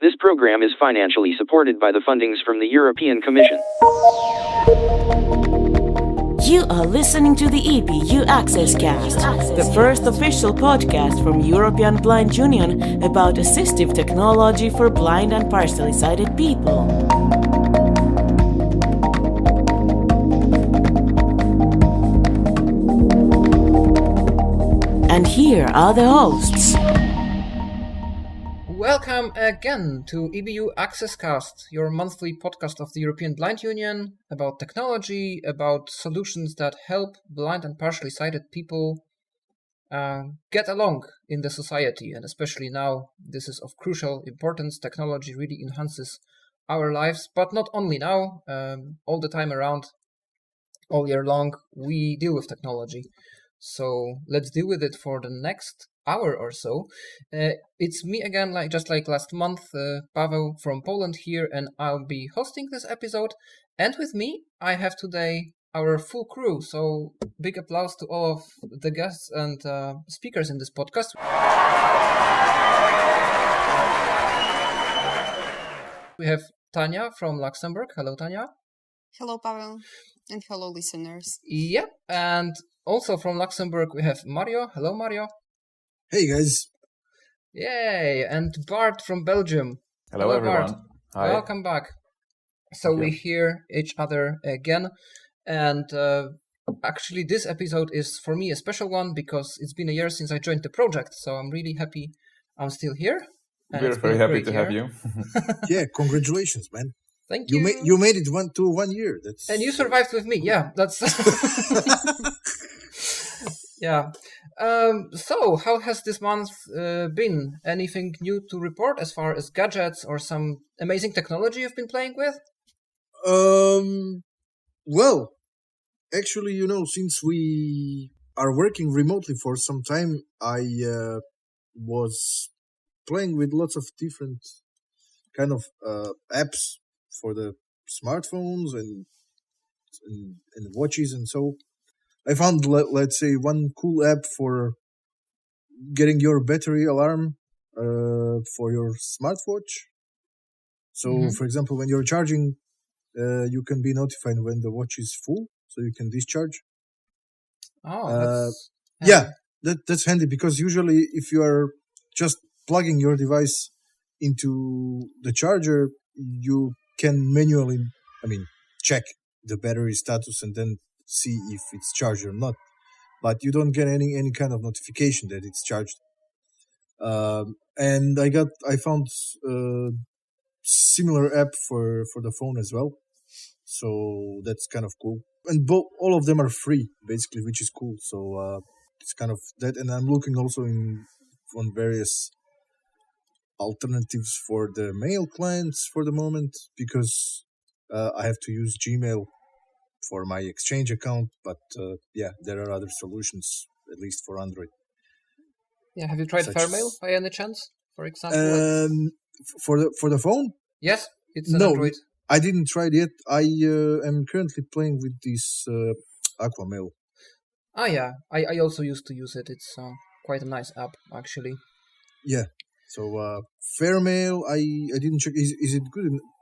This program is financially supported by the fundings from the European Commission. You are listening to the Ebu Access Cast, the first official podcast from European Blind Union about assistive technology for blind and partially sighted people. And here are the hosts. Welcome again to Ebu Access Cast, your monthly podcast of the European Blind Union about technology, about solutions that help blind and partially sighted people get along in the society. And especially now, this is of crucial importance. Technology really enhances our lives, but not only now, all the time around, all year long, we deal with technology. So let's deal with it for the next hour or so. It's me again, just like last month, Paweł from Poland here, and I'll be hosting this episode. And with me, I have today our full crew. So big applause to all of the guests and speakers in this podcast. We have Tanya from Luxembourg. Hello, Tanya. Hello, Paweł, and hello, listeners. Yep, and also from Luxembourg, we have Mario. Hello, Mario. Hey, guys. Yay, and Bart from Belgium. Hello everyone. Bart. Hi. Welcome back. So we hear each other again, and actually this episode is for me a special one because it's been a year since I joined the project, so I'm really happy I'm still here. We're very happy to have you. Yeah, congratulations, man. Thank you. You made it 1 year. And you survived with me. Yeah, that's yeah. So how has this month been? Anything new to report as far as gadgets or some amazing technology you've been playing with? Well, actually, since we are working remotely for some time, I was playing with lots of different kind of apps for the smartphones and watches, and so I found, let's say, one cool app for getting your battery alarm for your smartwatch. So, for example, when you're charging, you can be notified when the watch is full, so you can discharge. Oh, that's handy, because usually if you are just plugging your device into the charger, you can manually, check the battery status and then see if it's charged or not, but you don't get any kind of notification that it's charged. And I found similar app for the phone as well, so that's kind of cool. And all of them are free basically, which is cool. So it's kind of that, and I'm looking also on various alternatives for the mail clients for the moment, because I have to use Gmail for my Exchange account, but there are other solutions, at least for Android. Yeah, have you tried Fairmail by any chance, for example? For the phone? Yes, it's an Android. I didn't try it yet. I am currently playing with this Aquamail. Ah, yeah, I also used to use it. It's quite a nice app, actually. Yeah. So Fairmail, I didn't check. Is it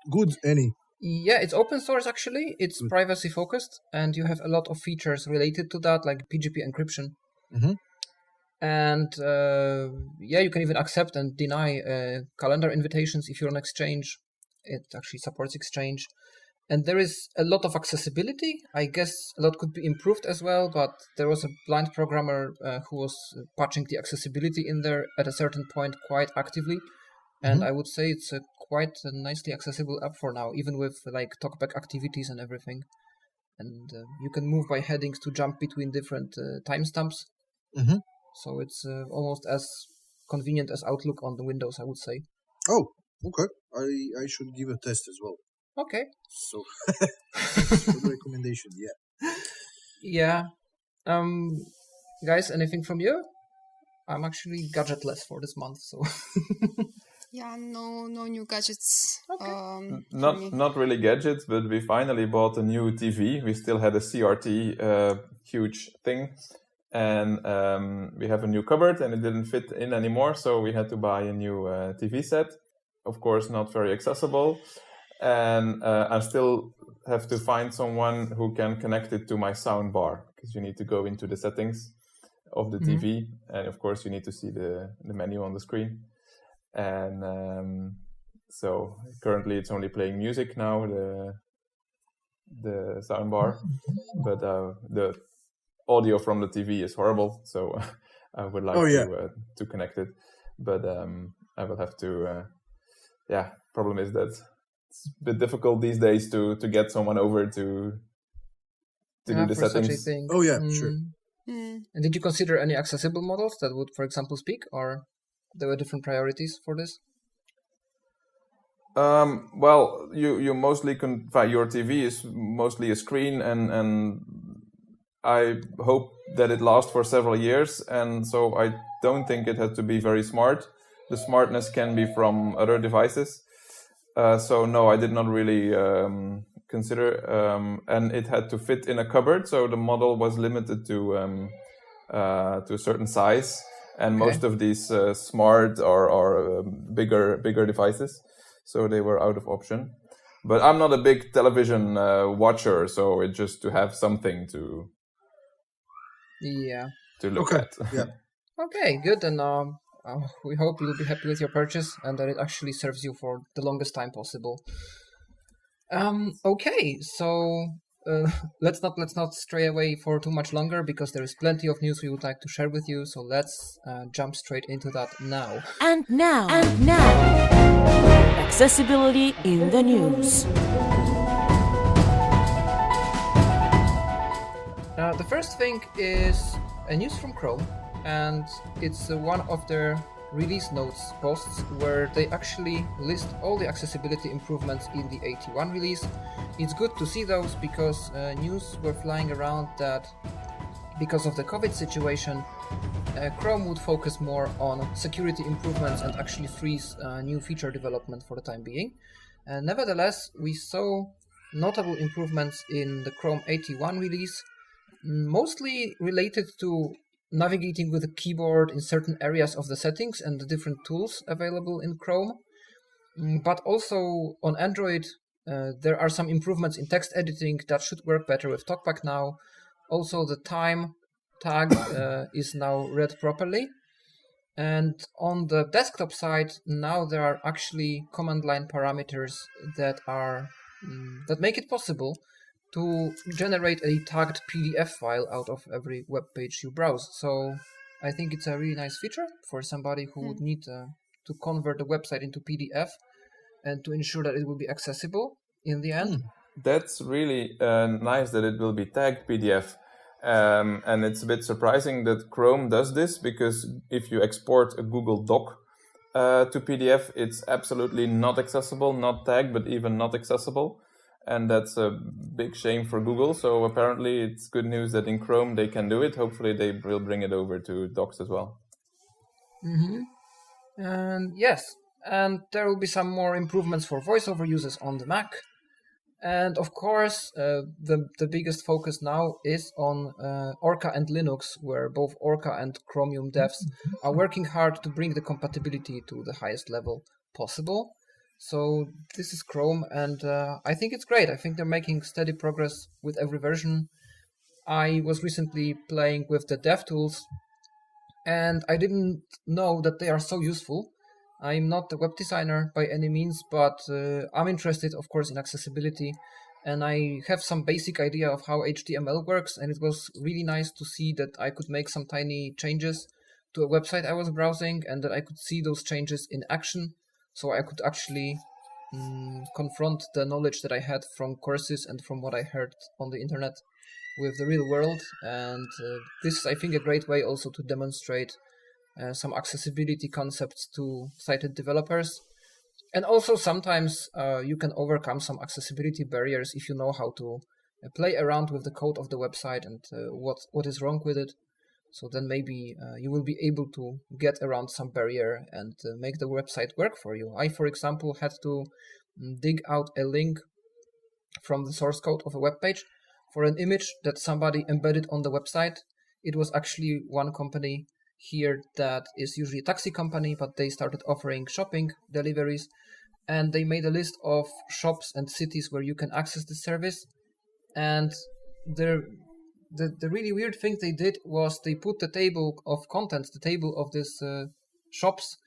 good? Any? Yeah, it's open source actually. It's privacy focused, and you have a lot of features related to that, like PGP encryption. Mm-hmm. And you can even accept and deny calendar invitations if you're on Exchange. It actually supports Exchange. And there is a lot of accessibility. I guess a lot could be improved as well, but there was a blind programmer who was patching the accessibility in there at a certain point quite actively. And I would say it's quite a nicely accessible app for now, even with like talkback activities and everything. And you can move by headings to jump between different timestamps. Mm-hmm. So it's almost as convenient as Outlook on the Windows, I would say. Oh, okay. I should give a test as well. Okay. So, good recommendation, yeah. Yeah. Guys, anything from you? I'm actually gadgetless for this month, so... Yeah, no new gadgets. Okay. Not really gadgets, but we finally bought a new TV. We still had a CRT huge thing, and we have a new cupboard, and it didn't fit in anymore, so we had to buy a new TV set. of course, not very accessible. And I still have to find someone who can connect it to my sound bar, because you need to go into the settings of the TV, and of course you need to see the menu on the screen. And so currently it's only playing music now, the sound bar, but the audio from the TV is horrible. So I would like to connect it, but I will have to. Problem is that it's a bit difficult these days to get someone over to do the settings. Such a thing. Oh yeah, sure. Mm. And did you consider any accessible models that would, for example, speak, or there were different priorities for this? Well, you mostly your TV is mostly a screen, and I hope that it lasts for several years, and so I don't think it has to be very smart. The smartness can be from other devices. So no, I did not really consider, and it had to fit in a cupboard, so the model was limited to a certain size, and most of these smart or bigger devices, so they were out of option. But I'm not a big television watcher, so it's just to have something to look at. Yeah. Okay, good. And we hope you'll be happy with your purchase and that it actually serves you for the longest time possible. Okay, so let's not stray away for too much longer, because there is plenty of news we would like to share with you. So let's jump straight into that now. And now, accessibility in the news. The first thing is a news from Chrome, and it's one of their release notes posts where they actually list all the accessibility improvements in the 81 release. It's good to see those, because news were flying around that because of the COVID situation, Chrome would focus more on security improvements and actually freeze new feature development for the time being. Nevertheless, we saw notable improvements in the Chrome 81 release, mostly related to navigating with a keyboard in certain areas of the settings and the different tools available in Chrome. But also on Android, there are some improvements in text editing that should work better with TalkBack now. Also, the time tag is now read properly. And on the desktop side, now there are actually command line parameters that make it possible to generate a tagged PDF file out of every web page you browse. So I think it's a really nice feature for somebody who would need to convert the website into PDF and to ensure that it will be accessible in the end. That's really nice that it will be tagged PDF. And it's a bit surprising that Chrome does this, because if you export a Google Doc to PDF, it's absolutely not accessible, not tagged, but even not accessible. And that's a big shame for Google. So apparently it's good news that in Chrome they can do it. Hopefully they will bring it over to Docs as well. And yes, and there will be some more improvements for voiceover users on the Mac. And of course, the biggest focus now is on Orca and Linux, where both Orca and Chromium devs are working hard to bring the compatibility to the highest level possible. So this is Chrome, and I think it's great. I think they're making steady progress with every version. I was recently playing with the DevTools, and I didn't know that they are so useful. I'm not a web designer by any means, but I'm interested, of course, in accessibility, and I have some basic idea of how HTML works, and it was really nice to see that I could make some tiny changes to a website I was browsing, and that I could see those changes in action, so I could actually confront the knowledge that I had from courses and from what I heard on the internet with the real world. And this is, I think, a great way also to demonstrate some accessibility concepts to sighted developers. And also sometimes you can overcome some accessibility barriers if you know how to play around with the code of the website and what is wrong with it. So then maybe you will be able to get around some barrier and make the website work for you. I, for example, had to dig out a link from the source code of a web page for an image that somebody embedded on the website. It was actually one company here that is usually a taxi company, but they started offering shopping deliveries, and they made a list of shops and cities where you can access this service. And the really weird thing they did was they put the table of contents, the table of these shops,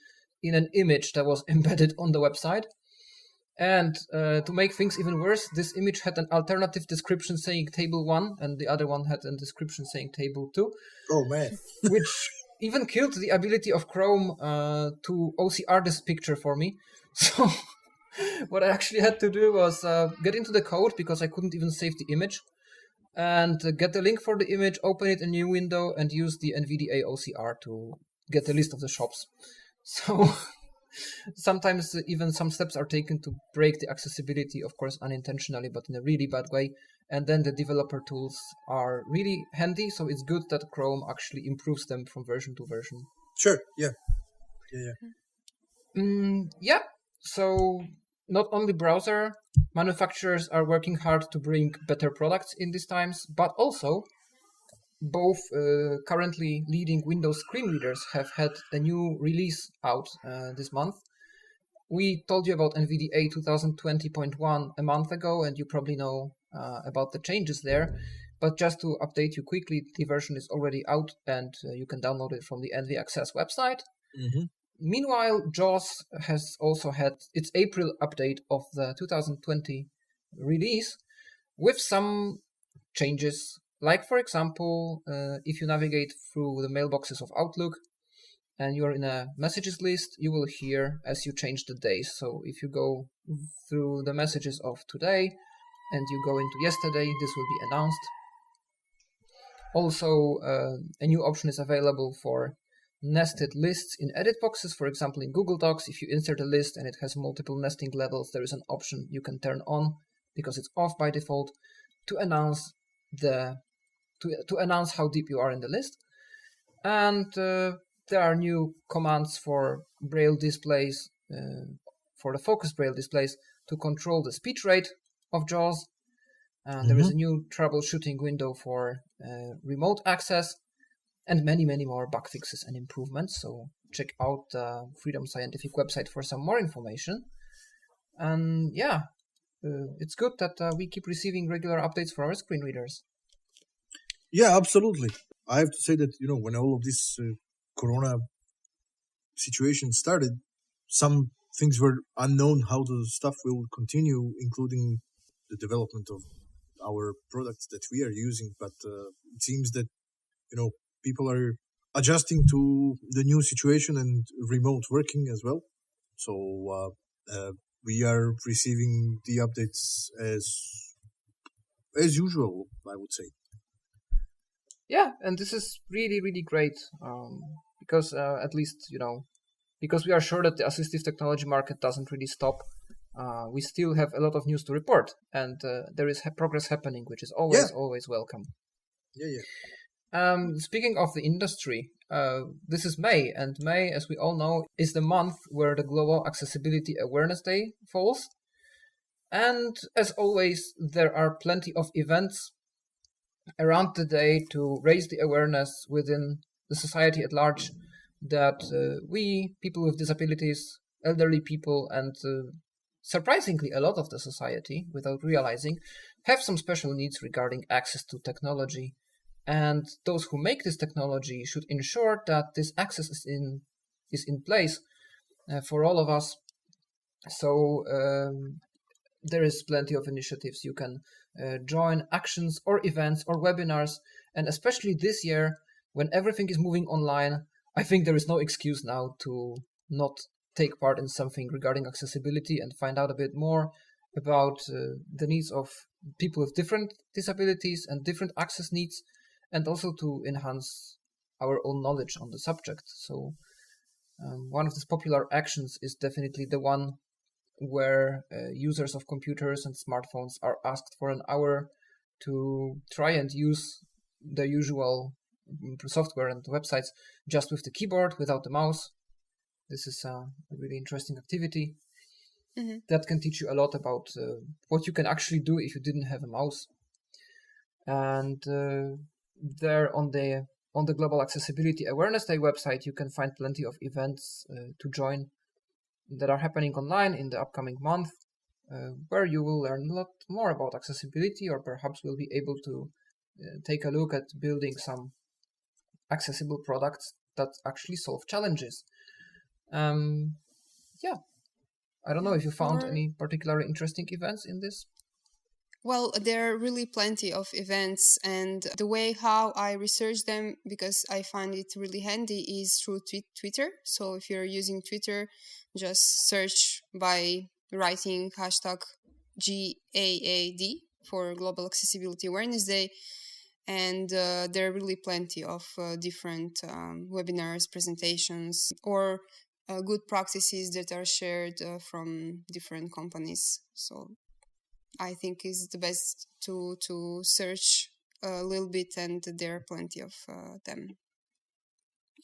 in an image that was embedded on the website. And to make things even worse, this image had an alternative description saying table 1, and the other one had a description saying table 2. Oh man. Which even killed the ability of Chrome to OCR this picture for me. So what I actually had to do was get into the code, because I couldn't even save the image, and get the link for the image, open it in a new window, and use the NVDA OCR to get the list of the shops. So sometimes even some steps are taken to break the accessibility, of course unintentionally, but in a really bad way. And then the developer tools are really handy, so it's good that Chrome actually improves them from version to version. Sure, yeah. Yeah, so not only browser manufacturers are working hard to bring better products in these times, but also both currently leading Windows screen readers have had a new release out this month. We told you about NVDA 2020.1 a month ago, and you probably know about the changes there. But just to update you quickly, the version is already out, and you can download it from the Ebu Access website. Mm-hmm. Meanwhile, JAWS has also had its April update of the 2020 release with some changes. Like, for example, if you navigate through the mailboxes of Outlook and you're in a messages list, you will hear as you change the days. So if you go through the messages of today and you go into yesterday, this will be announced. Also, a new option is available for nested lists in edit boxes. For example, in Google Docs, if you insert a list and it has multiple nesting levels, there is an option you can turn on, because it's off by default, to announce to announce how deep you are in the list. And there are new commands for Braille displays, for the focus Braille displays, to control the speech rate of JAWS. There is a new troubleshooting window for remote access, and many, many more bug fixes and improvements. So check out the Freedom Scientific website for some more information. And yeah, it's good that we keep receiving regular updates for our screen readers. Yeah, absolutely. I have to say that, when all of this corona situation started, some things were unknown how the stuff will continue, including the development of our products that we are using. But it seems that, people are adjusting to the new situation and remote working as well. So we are receiving the updates as usual, I would say. Yeah, and this is really, really great, because at least, because we are sure that the assistive technology market doesn't really stop. We still have a lot of news to report, and there is progress happening, which is always welcome. Yeah. Speaking of the industry, this is May, and May, as we all know, is the month where the Global Accessibility Awareness Day falls. And as always, there are plenty of events around the day to raise the awareness within the society at large that we, people with disabilities, elderly people, and surprisingly a lot of the society, without realizing, have some special needs regarding access to technology. And those who make this technology should ensure that this access is in place for all of us. So there is plenty of initiatives. You can join actions or events or webinars, and especially this year when everything is moving online, I think there is no excuse now to not take part in something regarding accessibility and find out a bit more about the needs of people with different disabilities and different access needs, and also to enhance our own knowledge on the subject. So one of these popular actions is definitely the one where users of computers and smartphones are asked for an hour to try and use the usual software and websites just with the keyboard, without the mouse. This is a really interesting activity that can teach you a lot about what you can actually do if you didn't have a mouse. And there on the on the Global Accessibility Awareness Day website, you can find plenty of events to join that are happening online in the upcoming month, where you will learn a lot more about accessibility, or perhaps will be able to take a look at building some accessible products that actually solve challenges. Yeah, I don't know if you found any particularly interesting events in this. Well, there are really plenty of events, and the way how I research them, because I find it really handy, is through Twitter. So if you're using Twitter, just search by writing hashtag GAAD for Global Accessibility Awareness Day. And there are really plenty of different webinars, presentations, or good practices that are shared from different companies. So I think is the best to search a little bit, and there are plenty of them.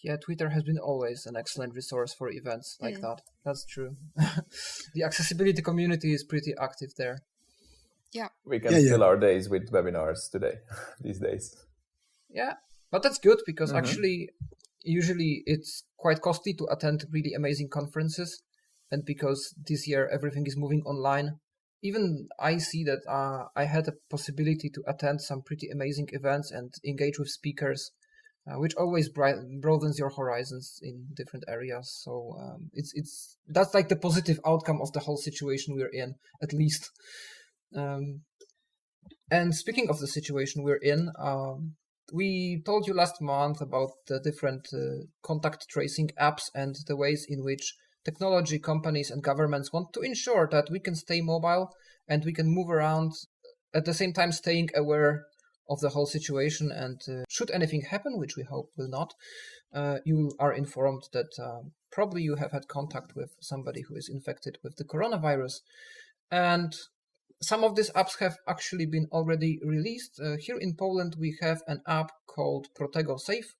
Yeah, Twitter has been always an excellent resource for events like that. That's true. The accessibility community is pretty active there. Yeah. We can fill our days with webinars these days. Yeah, but that's good, because actually, usually it's quite costly to attend really amazing conferences. And because this year everything is moving online, even I see that I had a possibility to attend some pretty amazing events and engage with speakers, which always broadens your horizons in different areas. So that's like the positive outcome of the whole situation we're in, at least. And speaking of the situation we're in, we told you last month about the different contact tracing apps and the ways in which technology companies and governments want to ensure that we can stay mobile and we can move around, at the same time staying aware of the whole situation. And should anything happen, which we hope will not, you are informed that probably you have had contact with somebody who is infected with the coronavirus. And some of these apps have actually been already released. Here in Poland, we have an app called Protego Safe,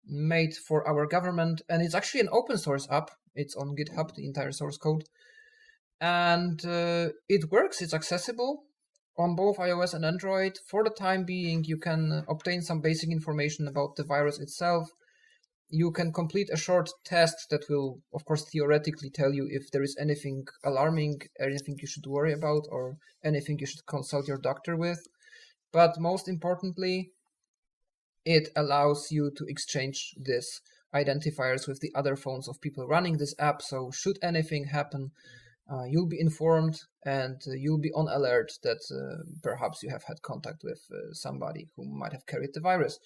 made for our government, and it's actually an open source app. It's on GitHub, the entire source code, and it works. It's accessible on both iOS and Android. For the time being, you can obtain some basic information about the virus itself. You can complete a short test that will, of course, theoretically tell you if there is anything alarming, anything you should worry about, or anything you should consult your doctor with. But most importantly, it allows you to exchange these identifiers with the other phones of people running this app. So should anything happen, you'll be informed, and you'll be on alert that perhaps you have had contact with somebody who might have carried the virus.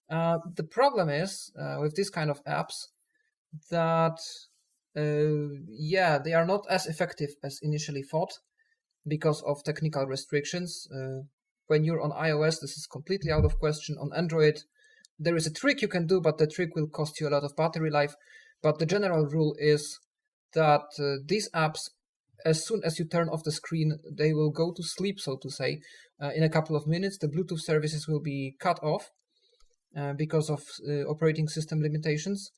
The problem is with this kind of apps that, they are not as effective as initially thought because of technical restrictions. When you're on iOS, this is completely out of question. On Android, there is a trick you can do, but the trick will cost you a lot of battery life. But the general rule is that these apps, as soon as you turn off the screen, they will go to sleep, so to say. In a couple of minutes, the Bluetooth services will be cut off because of operating system limitations,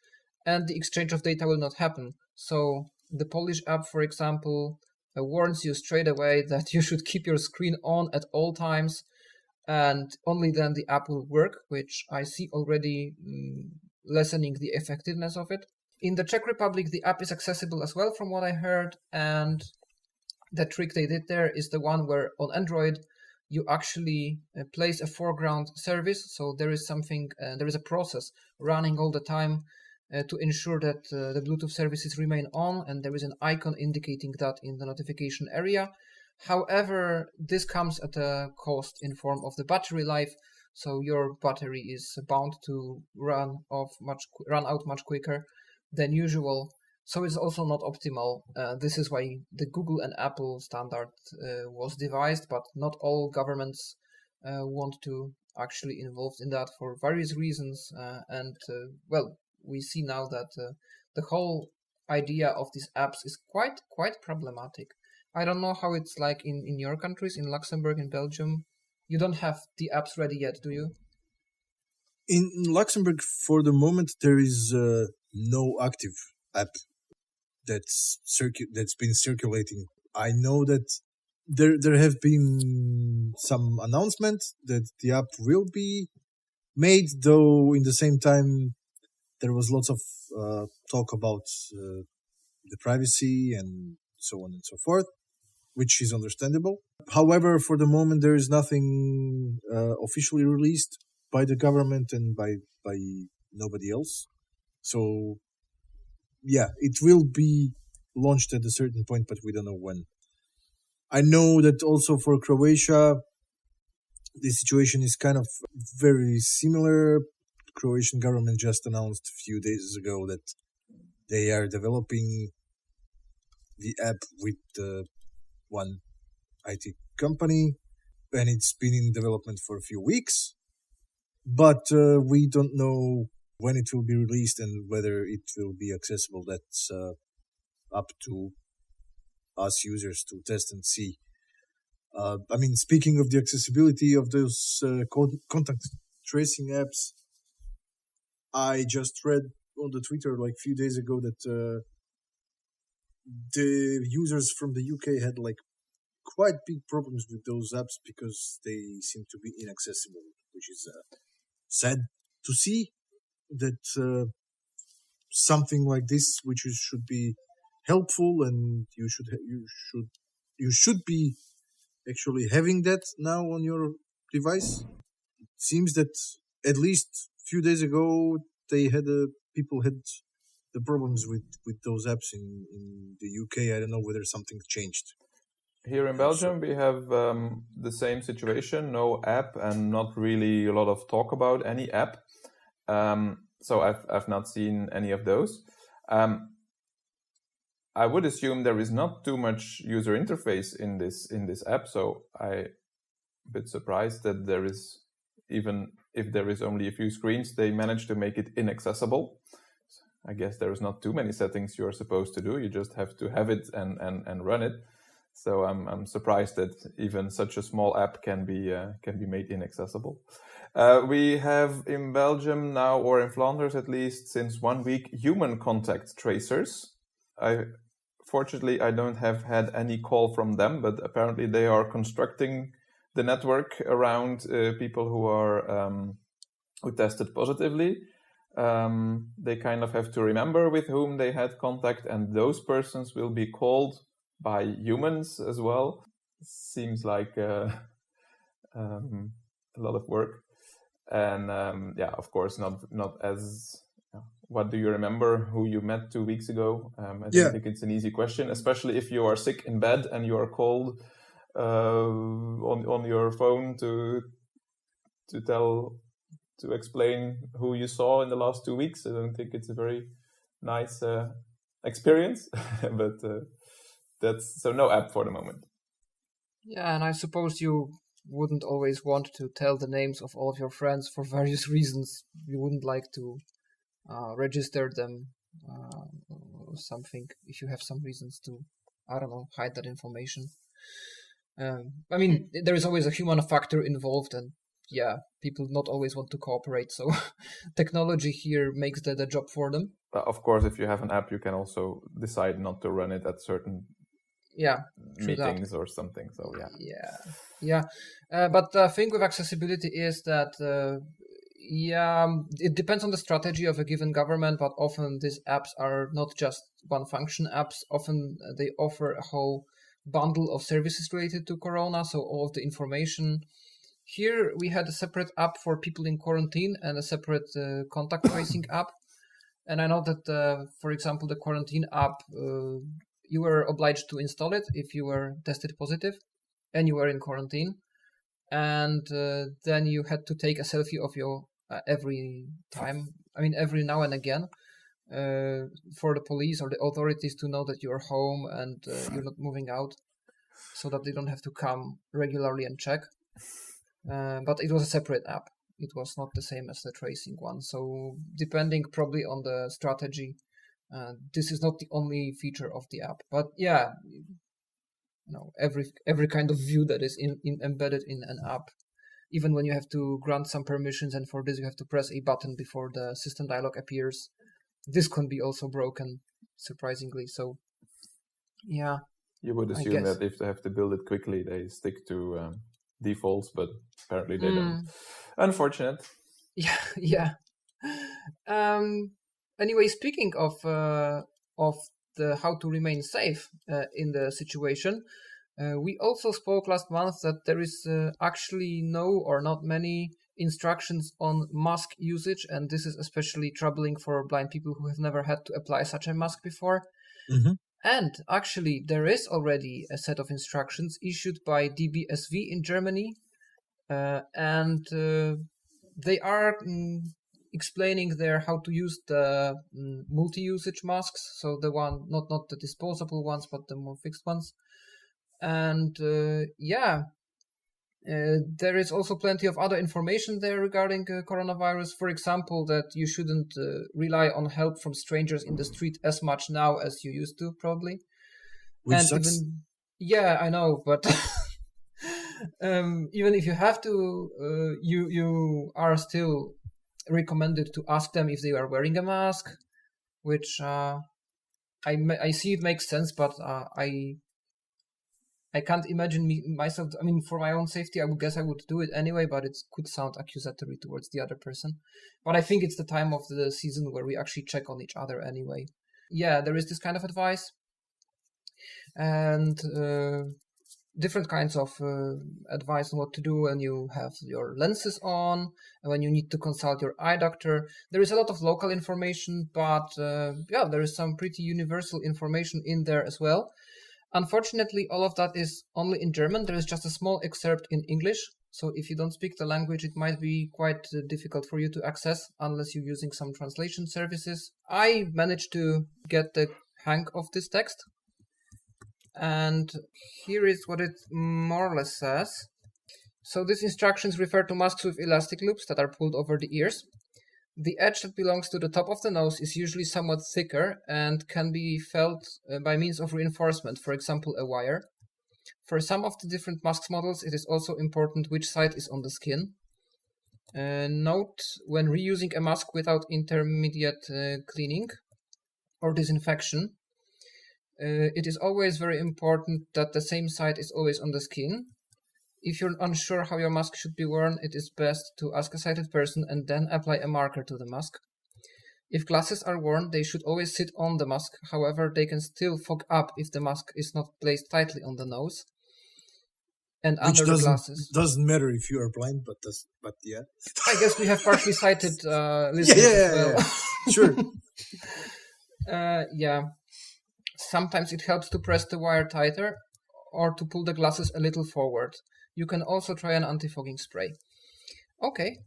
and the exchange of data will not happen. So the Polish app, for example, warns you straight away that you should keep your screen on at all times, and only then the app will work, which I see already lessening the effectiveness of it. In the Czech Republic, the app is accessible as well, from what I heard, and the trick they did there is the one where on Android you actually place a foreground service. So there is a process running all the time to ensure that the Bluetooth services remain on, and there is an icon indicating that in the notification area. However, this comes at a cost in form of the battery life, so your battery is bound to run out much quicker than usual. So it's also not optimal. This is why the Google and Apple standard was devised, but not all governments want to actually involved in that for various reasons. We see now that the whole idea of these apps is quite problematic. I don't know how it's like in your countries, in Luxembourg, in Belgium. You don't have the apps ready yet, do you? In Luxembourg, for the moment, there is no active app that's been circulating. I know that there have been some announcements that the app will be made, though in the same time there was lots of talk about the privacy and so on and so forth, which is understandable. However, for the moment, there is nothing officially released by the government and by nobody else. So, yeah, it will be launched at a certain point, but we don't know when. I know that also for Croatia, the situation is kind of very similar. The Croatian government just announced a few days ago that they are developing the app with one IT company, and it's been in development for a few weeks. But we don't know when it will be released and whether it will be accessible. That's up to us users to test and see. I mean, speaking of the accessibility of those contact tracing apps, I just read on the Twitter like a few days ago that the users from the UK had like quite big problems with those apps because they seem to be inaccessible, which is sad to see that something like this, which should be helpful, and you should be actually having that now on your device. It seems that at least a few days ago people had the problems with those apps in the UK. I don't know whether something changed. Here in Belgium, we have the same situation, no app and not really a lot of talk about any app. So I've not seen any of those. I would assume there is not too much user interface in this app, so I'm a bit surprised that there is, even if there is only a few screens, they managed to make it inaccessible. I guess there is not too many settings you're supposed to do. You just have to have it and run it. So I'm surprised that even such a small app can be made inaccessible. We have in Belgium now, or in Flanders at least, since 1 week, human contact tracers. Fortunately, I don't have had any call from them, but apparently they are constructing the network around people who are who tested positively. They kind of have to remember with whom they had contact, and those persons will be called by humans as well. Seems like a lot of work, and of course, not as. What do you remember who you met 2 weeks ago? I don't think it's an easy question, especially if you are sick in bed and you are called on your phone to explain who you saw in the last 2 weeks. I don't think it's a very nice experience, but that's so no app for the moment. Yeah, and I suppose you wouldn't always want to tell the names of all of your friends for various reasons. You wouldn't like to register them or something if you have some reasons to, I don't know, hide that information. I mean, there is always a human factor involved, and people not always want to cooperate, so technology here makes the job for them. Of course, if you have an app, you can also decide not to run it at certain meetings or something. So but the thing with accessibility is that it depends on the strategy of a given government, but often these apps are not just one function apps. Often they offer a whole bundle of services related to Corona, so all of the information. Here we had a separate app for people in quarantine and a separate contact tracing app. And I know that, for example, the quarantine app, you were obliged to install it if you were tested positive and you were in quarantine. And then you had to take a selfie of your every now and again, for the police or the authorities to know that you're home and you're not moving out, so that they don't have to come regularly and check. But it was a separate app. It was not the same as the tracing one. So depending probably on the strategy, this is not the only feature of the app. But every kind of view that is embedded in an app, even when you have to grant some permissions, and for this you have to press a button before the system dialog appears, this can be also broken, surprisingly. So you would assume that if they have to build it quickly, they stick to defaults, but apparently they don't. Unfortunate. Yeah. Anyway, speaking of the how to remain safe in the situation, we also spoke last month that there is actually no or not many instructions on mask usage, and this is especially troubling for blind people who have never had to apply such a mask before. Mm-hmm. And actually, there is already a set of instructions issued by DBSV in Germany, and they are explaining there how to use the multi-usage masks, so the one not the disposable ones, but the more fixed ones. And there is also plenty of other information there regarding coronavirus. For example, that you shouldn't rely on help from strangers in the street as much now as you used to, probably. Which And sucks. yeah, I know, but even if you have to, you are still recommended to ask them if they are wearing a mask, which I see it makes sense, but I can't imagine myself. I mean, for my own safety, I would guess I would do it anyway, but it could sound accusatory towards the other person. But I think it's the time of the season where we actually check on each other anyway. Yeah, there is this kind of advice. And different kinds of advice on what to do when you have your lenses on, and when you need to consult your eye doctor. There is a lot of local information, but there is some pretty universal information in there as well. Unfortunately, all of that is only in German. There is just a small excerpt in English. So if you don't speak the language, it might be quite difficult for you to access unless you're using some translation services. I managed to get the hang of this text. And here is what it more or less says. So these instructions refer to masks with elastic loops that are pulled over the ears. The edge that belongs to the top of the nose is usually somewhat thicker and can be felt by means of reinforcement, for example, a wire. For some of the different mask models, it is also important which side is on the skin. Note, when reusing a mask without intermediate cleaning or disinfection, it is always very important that the same side is always on the skin. If you're unsure how your mask should be worn, it is best to ask a sighted person and then apply a marker to the mask. If glasses are worn, they should always sit on the mask. However, they can still fog up if the mask is not placed tightly on the nose and Which under the glasses. doesn't matter if you are blind, but yeah. I guess we have partially sighted listeners as well. Yeah. Sure. Yeah. Sometimes it helps to press the wire tighter or to pull the glasses a little forward. You can also try an anti-fogging spray. Okay.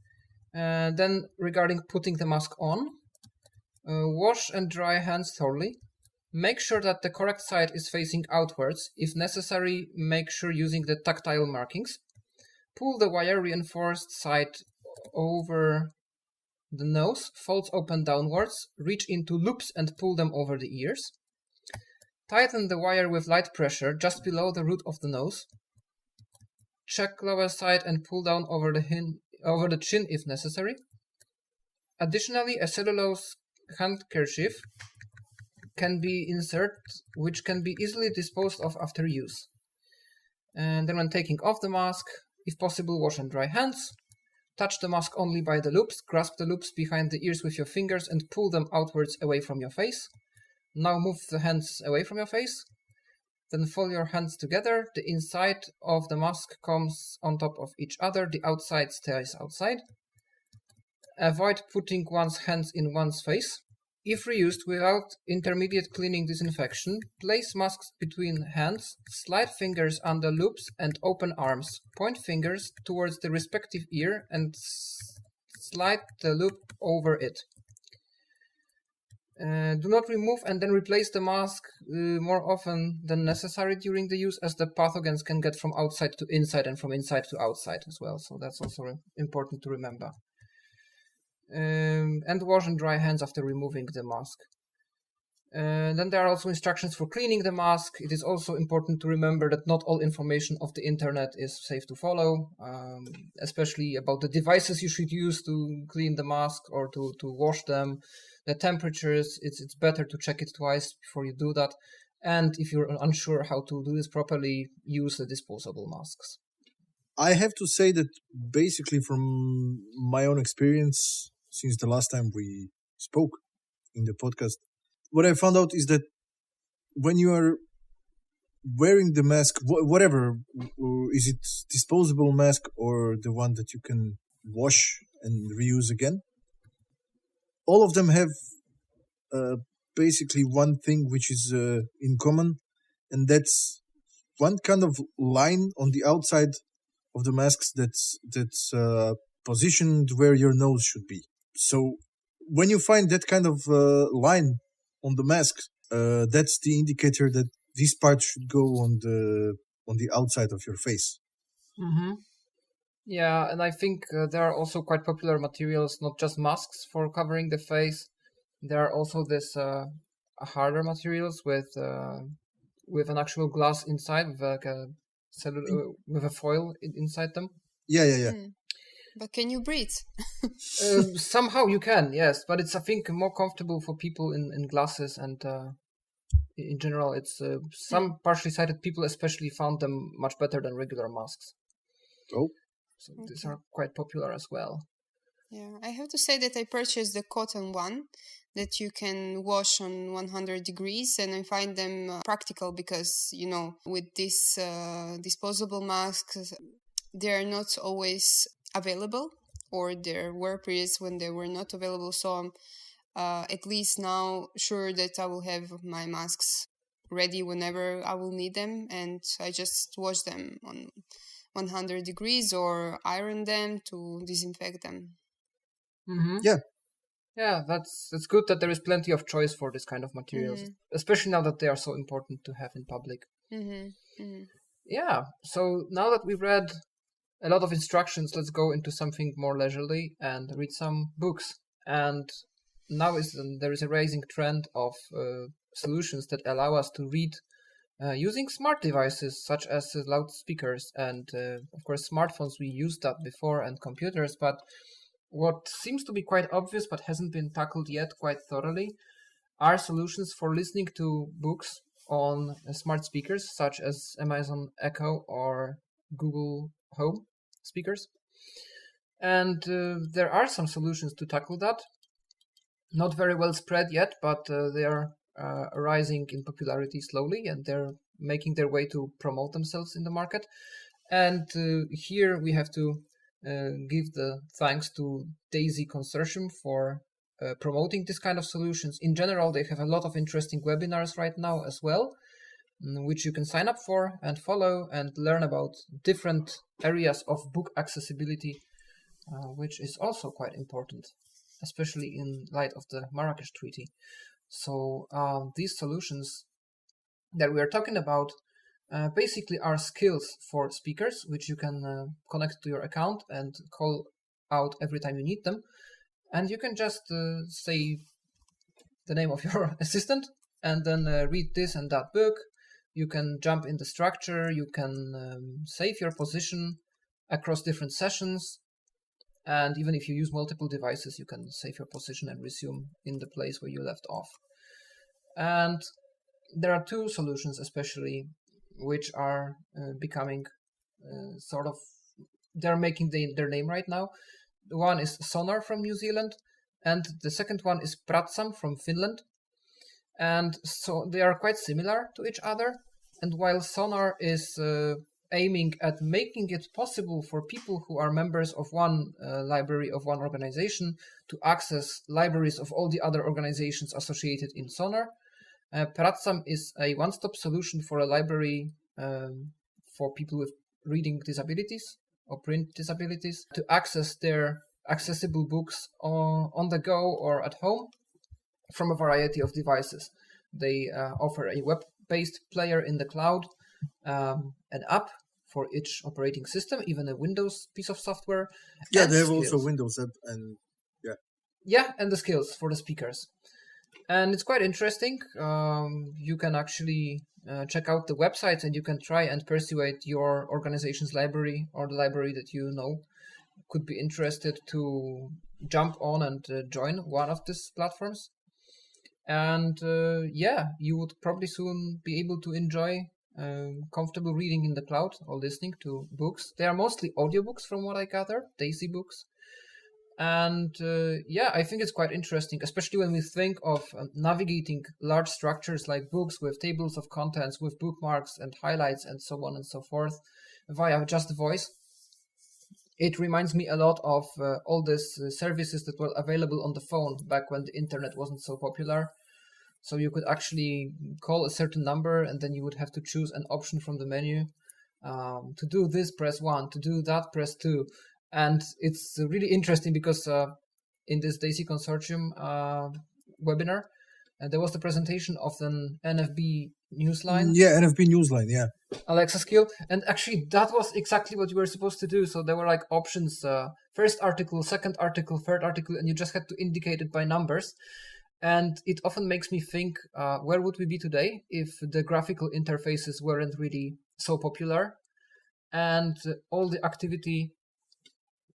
Then regarding putting the mask on, wash and dry hands thoroughly. Make sure that the correct side is facing outwards. If necessary, make sure using the tactile markings. Pull the wire reinforced side over the nose, folds open downwards, reach into loops and pull them over the ears. Tighten the wire with light pressure just below the root of the nose. Check lower side and pull down over the chin if necessary. Additionally, a cellulose handkerchief can be inserted, which can be easily disposed of after use. And then when taking off the mask, if possible, wash and dry hands. Touch the mask only by the loops, grasp the loops behind the ears with your fingers and pull them outwards away from your face. Now move the hands away from your face. Then fold your hands together. The inside of the mask comes on top of each other. The outside stays outside. Avoid putting one's hands in one's face. If reused without intermediate cleaning disinfection, place masks between hands, slide fingers under loops and open arms. Point fingers towards the respective ear and slide the loop over it. Do not remove and then replace the mask more often than necessary during the use, as the pathogens can get from outside to inside and from inside to outside as well. So that's also important to remember. And wash and dry hands after removing the mask. Then there are also instructions for cleaning the mask. It is also important to remember that not all information of the internet is safe to follow, especially about the devices you should use to clean the mask or to wash them. The temperatures, it's better to check it twice before you do that. And if you're unsure how to do this properly, use the disposable masks. I have to say that basically from my own experience, since the last time we spoke in the podcast, what I found out is that when you are wearing the mask, whatever, is it disposable mask or the one that you can wash and reuse again? All of them have uh, basically one thing which is in common, and that's one kind of line on the outside of the masks that's positioned where your nose should be. So when you find that kind of line on the mask, that's the indicator that this part should go on the outside of your face. Mm-hmm. Yeah, and I think there are also quite popular materials, not just masks for covering the face. There are also this harder materials with an actual glass inside, with like with a foil inside them. Yeah. But can you breathe? Somehow you can, yes, but it's, I think, more comfortable for people in glasses, and in general, it's some partially sighted people especially found them much better than regular masks. Oh. So these are quite popular as well. Yeah, I have to say that I purchased the cotton one that you can wash on 100 degrees, and I find them practical because, with these disposable masks, they are not always available, or there were periods when they were not available. So I'm at least now sure that I will have my masks ready whenever I will need them, and I just wash them on 100 degrees or iron them to disinfect them. Mm-hmm. Yeah, that's good that there is plenty of choice for this kind of materials, especially now that they are so important to have in public. Yeah, so now that we've read a lot of instructions, let's go into something more leisurely and read some books. And now there is a rising trend of solutions that allow us to read using smart devices such as loudspeakers and, of course, smartphones. We used that before, and computers, but what seems to be quite obvious but hasn't been tackled yet quite thoroughly are solutions for listening to books on smart speakers such as Amazon Echo or Google Home speakers. And there are some solutions to tackle that. Not very well spread yet, but they are rising in popularity slowly, and they're making their way to promote themselves in the market. And here we have to give the thanks to Daisy Consortium for promoting this kind of solutions. In general, they have a lot of interesting webinars right now as well, which you can sign up for and follow and learn about different areas of book accessibility, which is also quite important, especially in light of the Marrakesh Treaty. So these solutions that we are talking about basically are skills for speakers, which you can connect to your account and call out every time you need them. And you can just say the name of your assistant and then read this and that book. You can jump in the structure. You can save your position across different sessions. And even if you use multiple devices, you can save your position and resume in the place where you left off. And there are two solutions especially which are becoming they're making their name right now. One is Sonar from New Zealand, and the second one is Pratsam from Finland. And so they are quite similar to each other. And while Sonar is aiming at making it possible for people who are members of one library of one organization to access libraries of all the other organizations associated in Sonar, Pratsam is a one-stop solution for a library for people with reading disabilities or print disabilities to access their accessible books on the go or at home from a variety of devices. They offer a web-based player in the cloud, an app for each operating system, even a Windows piece of software. Yeah, they have also Windows app and yeah. Yeah, and the skills for the speakers. And it's quite interesting. You can actually check out the websites and you can try and persuade your organization's library or the library that you know could be interested to jump on and join one of these platforms. And you would probably soon be able to enjoy comfortable reading in the cloud or listening to books. They are mostly audiobooks from what I gather, DAISY books. And I think it's quite interesting, especially when we think of navigating large structures like books with tables of contents, with bookmarks and highlights and so on and so forth via just voice. It reminds me a lot of all these services that were available on the phone back when the internet wasn't so popular. So you could actually call a certain number and then you would have to choose an option from the menu. To do this, press 1. To do that, press 2. And it's really interesting because in this DAISY Consortium webinar, there was the presentation of an NFB Newsline. Yeah, NFB Newsline, yeah. Alexa skill. And actually, that was exactly what you were supposed to do. So there were like options, first article, second article, third article, and you just had to indicate it by numbers. And it often makes me think, where would we be today if the graphical interfaces weren't really so popular? And all the activity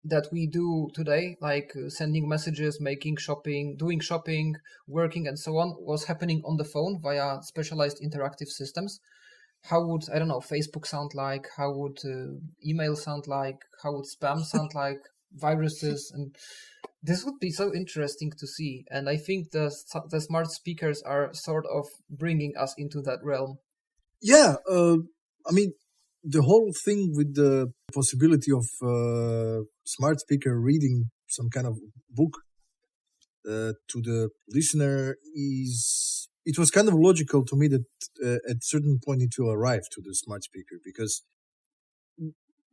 that we do today, like sending messages, making shopping, doing shopping, working, and so on, was happening on the phone via specialized interactive systems. How would, I don't know, Facebook sound like? How would email sound like? How would spam sound like? Viruses? And this would be so interesting to see. And I think the smart speakers are sort of bringing us into that realm. Yeah, I mean, the whole thing with the possibility of smart speaker reading some kind of book to the listener it was kind of logical to me that at certain point it will arrive to the smart speaker, because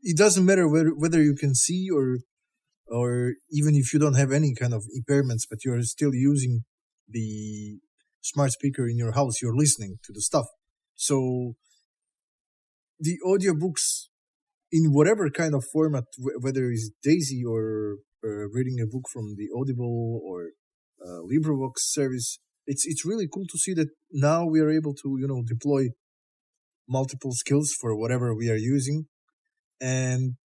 it doesn't matter whether you can see or even if you don't have any kind of impairments, but you're still using the smart speaker in your house, you're listening to the stuff. So the audiobooks in whatever kind of format, whether it's DAISY or reading a book from the Audible or LibriVox service, it's really cool to see that now we are able to deploy multiple skills for whatever we are using and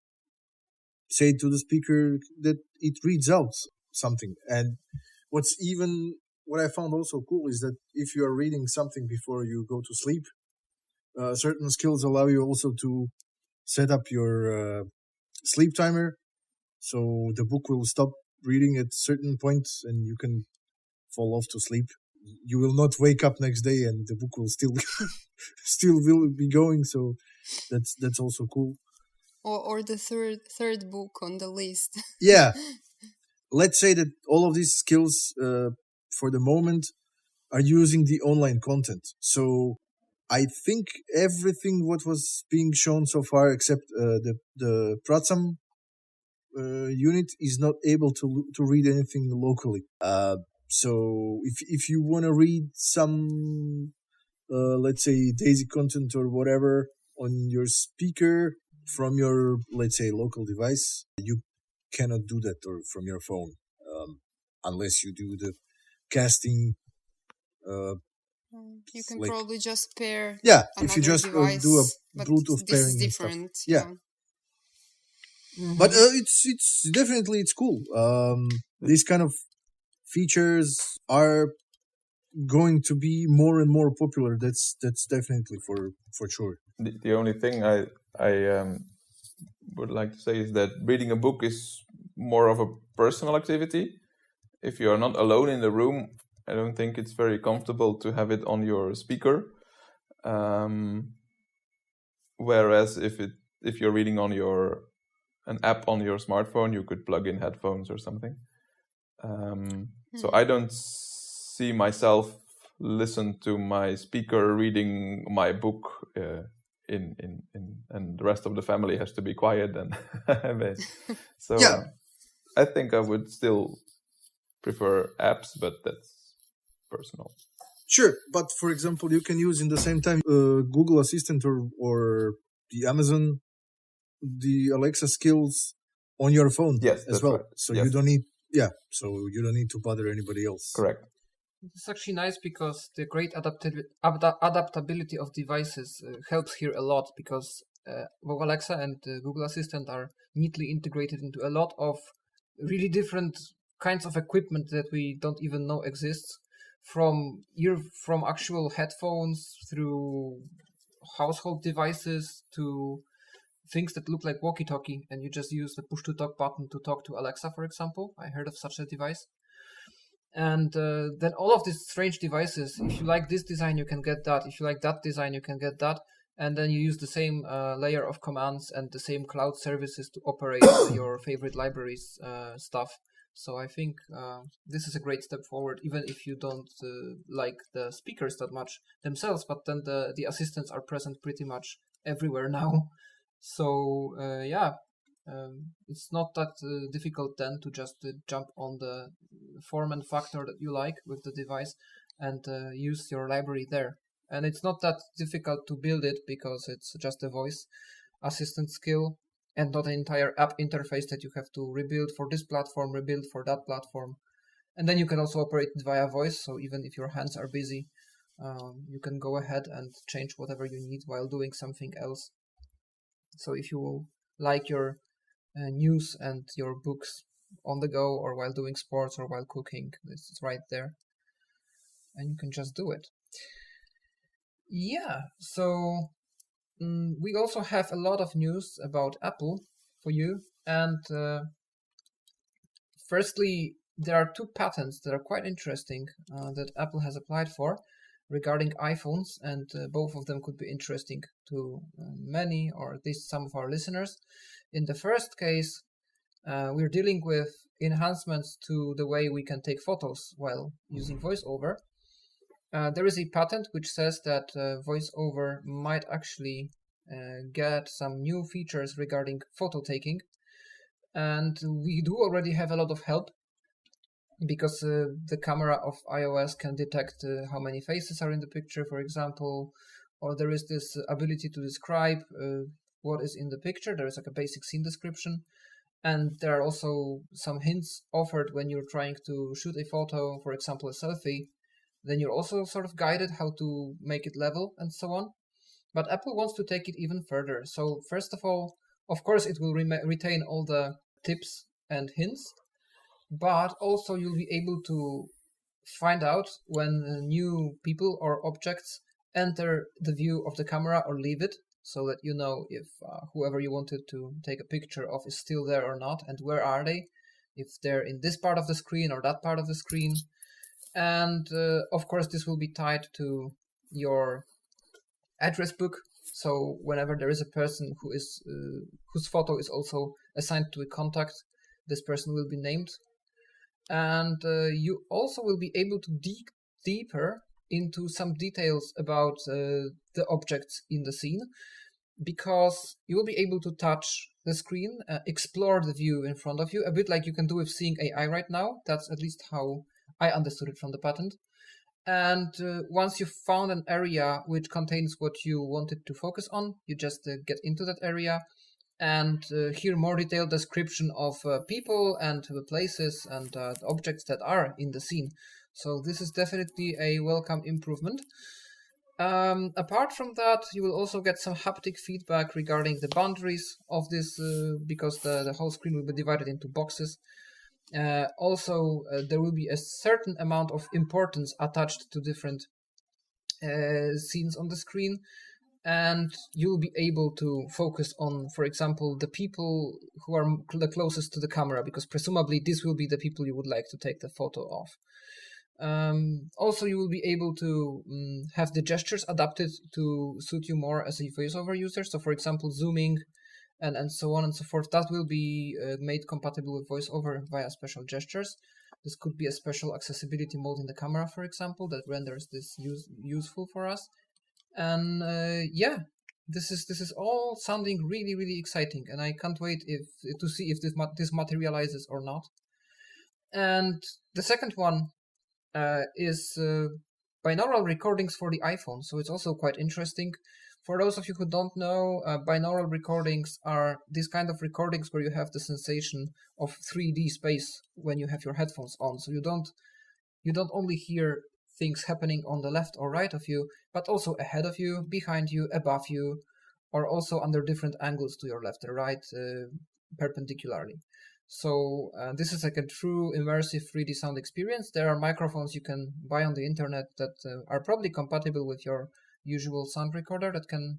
say to the speaker that it reads out something. And what I found also cool is that if you are reading something before you go to sleep, certain skills allow you also to set up your sleep timer, so the book will stop reading at certain points and you can fall off to sleep. You will not wake up next day and the book will still will be going. So that's also cool. Or the third book on the list. Yeah, let's say that all of these skills for the moment are using the online content. So I think everything what was being shown so far, except the Pratsam unit, is not able to read anything locally. So if you want to read some, let's say, DAISY content or whatever on your speaker from your, let's say, local device, you cannot do that or from your phone, unless you do the casting. You can probably just pair. Yeah, if you just device, do a Bluetooth pairing. This is different. Yeah. Mm-hmm. But it's definitely cool. These kind of features are going to be more and more popular. That's definitely for sure. The only thing I would like to say is that reading a book is more of a personal activity. If you are not alone in the room, I don't think it's very comfortable to have it on your speaker. Whereas if you're reading on an app on your smartphone, you could plug in headphones or something. So I don't see myself listen to my speaker reading my book and the rest of the family has to be quiet and so yeah. I think I would still prefer apps, but that's personal. Sure, but for example, you can use in the same time Google Assistant or the Amazon, the Alexa skills on your phone as well. Right. So you don't need you don't need to bother anybody else. Correct. It's actually nice because the great adaptability of devices helps here a lot, because both Alexa and Google Assistant are neatly integrated into a lot of really different kinds of equipment that we don't even know exists, from actual headphones through household devices to things that look like walkie-talkie, and you just use the push-to-talk button to talk to Alexa, for example. I heard of such a device. And then all of these strange devices, if you like this design, you can get that. If you like that design, you can get that. And then you use the same layer of commands and the same cloud services to operate your favorite libraries stuff. So I think this is a great step forward, even if you don't like the speakers that much themselves, but then the assistants are present pretty much everywhere now. So it's not that difficult then to just jump on the form and factor that you like with the device and use your library there. And it's not that difficult to build it because it's just a voice assistant skill and not an entire app interface that you have to rebuild for this platform, rebuild for that platform. And then you can also operate it via voice. So even if your hands are busy, you can go ahead and change whatever you need while doing something else. So if you like your news and your books on the go or while doing sports or while cooking, this is right there. And you can just do it. Yeah, so we also have a lot of news about Apple for you. And firstly, there are 2 patents that are quite interesting that Apple has applied for regarding iPhones, and both of them could be interesting to many, or at least some of our listeners. In the first case, we're dealing with enhancements to the way we can take photos while using VoiceOver. There is a patent which says that VoiceOver might actually get some new features regarding photo taking. And we do already have a lot of help because the camera of iOS can detect how many faces are in the picture, for example, or there is this ability to describe what is in the picture. There is like a basic scene description. And there are also some hints offered when you're trying to shoot a photo, for example, a selfie. Then you're also sort of guided how to make it level and so on. But Apple wants to take it even further. So first of all, of course, it will retain all the tips and hints, but also you'll be able to find out when new people or objects enter the view of the camera or leave it, so that you know if whoever you wanted to take a picture of is still there or not, and where are they, if they're in this part of the screen or that part of the screen. And of course, this will be tied to your address book. So whenever there is a person who is whose photo is also assigned to a contact, this person will be named. And you also will be able to dig deeper into some details about the objects in the scene, because you will be able to touch the screen, explore the view in front of you, a bit like you can do with Seeing AI right now. That's at least how I understood it from the patent. And once you've found an area which contains what you wanted to focus on, you just get into that area and hear more detailed description of people and places and objects that are in the scene. So this is definitely a welcome improvement. Apart from that, you will also get some haptic feedback regarding the boundaries of this, because the whole screen will be divided into boxes. Also, there will be a certain amount of importance attached to different scenes on the screen, and you'll be able to focus on, for example, the people who are the closest to the camera, because presumably this will be the people you would like to take the photo of. Also, you will be able to have the gestures adapted to suit you more as a VoiceOver user. So, for example, zooming and so on and so forth, that will be made compatible with VoiceOver via special gestures. This could be a special accessibility mode in the camera, for example, that renders this useful for us. And this is all sounding really, really exciting, and I can't wait to see if this materializes or not. And the second one is binaural recordings for the iPhone. So it's also quite interesting. For those of you who don't know, binaural recordings are these kind of recordings where you have the sensation of 3D space when you have your headphones on. So you don't only hear things happening on the left or right of you, but also ahead of you, behind you, above you, or also under different angles to your left or right, perpendicularly. So this is like a true immersive 3D sound experience. There are microphones you can buy on the internet that are probably compatible with your usual sound recorder that can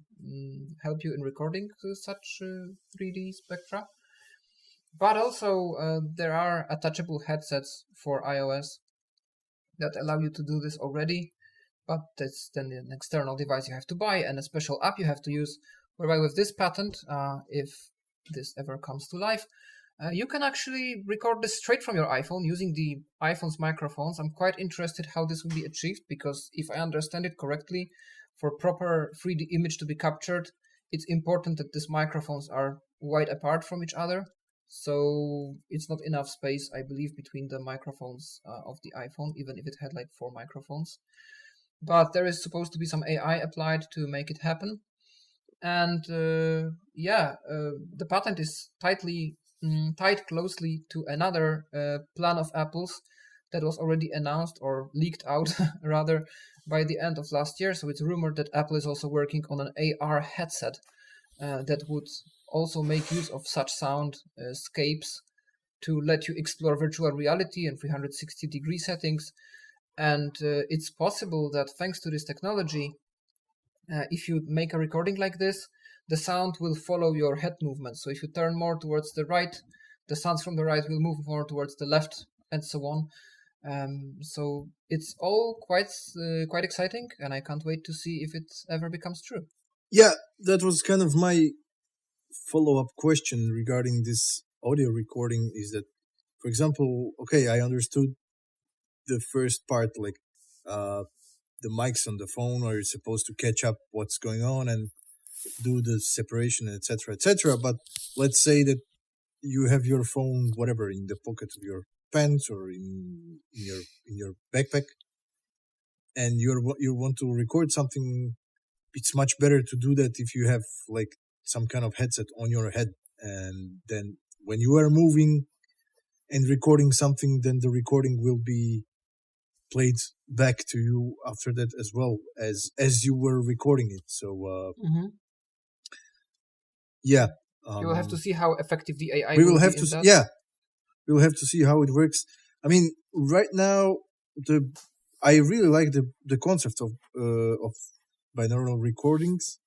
help you in recording such 3D spectra. But also there are attachable headsets for iOS that allow you to do this already, but that's then an external device you have to buy and a special app you have to use, whereby with this patent, if this ever comes to life, you can actually record this straight from your iPhone using the iPhone's microphones. I'm quite interested how this will be achieved, because if I understand it correctly, for proper 3D image to be captured, it's important that these microphones are wide apart from each other. So it's not enough space, I believe, between the microphones of the iPhone, even if it had like 4 microphones. But there is supposed to be some AI applied to make it happen. And the patent is tied closely to another plan of Apple's that was already announced or leaked out rather by the end of last year. So it's rumored that Apple is also working on an AR headset that would also make use of such soundscapes to let you explore virtual reality in 360-degree settings. And it's possible that thanks to this technology, if you make a recording like this, the sound will follow your head movement. So if you turn more towards the right, the sounds from the right will move more towards the left, and so on. So it's all quite exciting, and I can't wait to see if it ever becomes true. Yeah, that was kind of my follow-up question regarding this audio recording, is that, for example, okay, I understood the first part, like the mics on the phone are supposed to catch up what's going on and do the separation, etc., etc. But let's say that you have your phone, whatever, in the pocket of your pants or in your backpack, and you want to record something. It's much better to do that if you have like some kind of headset on your head, and then when you are moving and recording something, then the recording will be played back to you after that, as well as you were recording it. So yeah, you will have to see how effective the AI we will be have in to that. yeah, we will have to see how it works. I mean, right now I really like the concept of binaural recordings,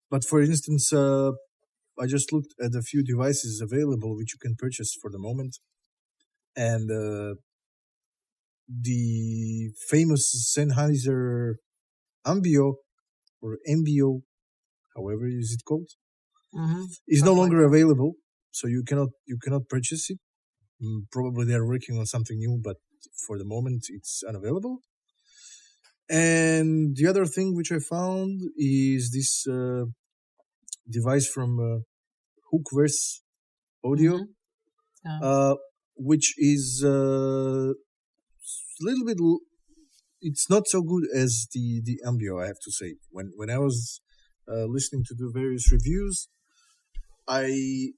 but for instance, I just looked at a few devices available which you can purchase for the moment, and the famous Sennheiser Ambio, or Ambio, however is it called, is no longer available, so you cannot purchase it. Probably they are working on something new, but for the moment it's unavailable. And the other thing which I found is this device from Hookverse Audio, which is a little bit. It's not so good as the Ambio, I have to say. When I was listening to the various reviews, I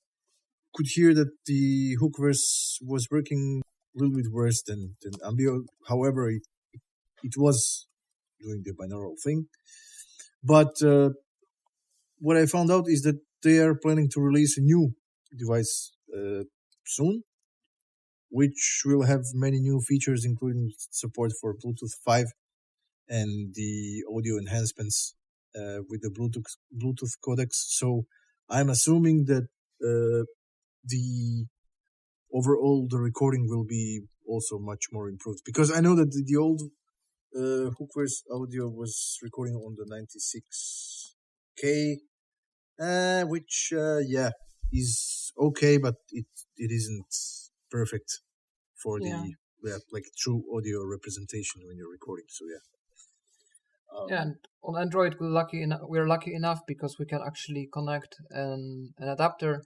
could hear that the Hookverse was working a little bit worse than Ambio. However, it was doing the binaural thing. But what I found out is that they are planning to release a new device soon, which will have many new features, including support for Bluetooth 5 and the audio enhancements with the Bluetooth codecs. So I'm assuming that the recording will be also much more improved, because I know that the old Hookverse Audio was recording on the 96K, which is okay, but it isn't perfect for the like true audio representation when you're recording. So and on Android we're lucky enough because we can actually connect an adapter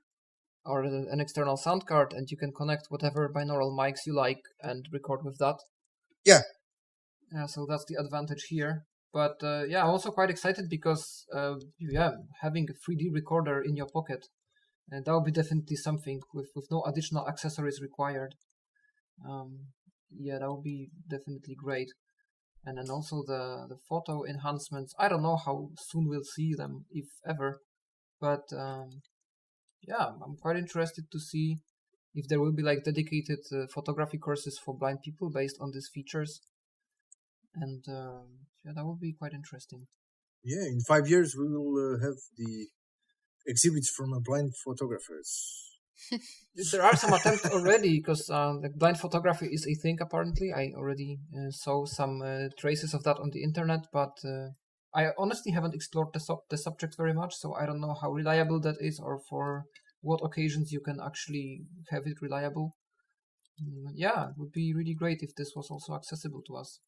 or an external sound card, and you can connect whatever binaural mics you like and record with that. Yeah, so that's the advantage here. But I'm also quite excited because having a 3D recorder in your pocket, and that would be definitely something with no additional accessories required. That would be definitely great. And then also the photo enhancements. I don't know how soon we'll see them, if ever. But I'm quite interested to see if there will be like dedicated photography courses for blind people based on these features. And that would be quite interesting. Yeah, in 5 years we will have the exhibits from blind photographers. There are some attempts already, because the blind photography is a thing apparently. I already saw some traces of that on the internet, but I honestly haven't explored the subject very much, so I don't know how reliable that is or for what occasions you can actually have it reliable. Yeah, it would be really great if this was also accessible to us.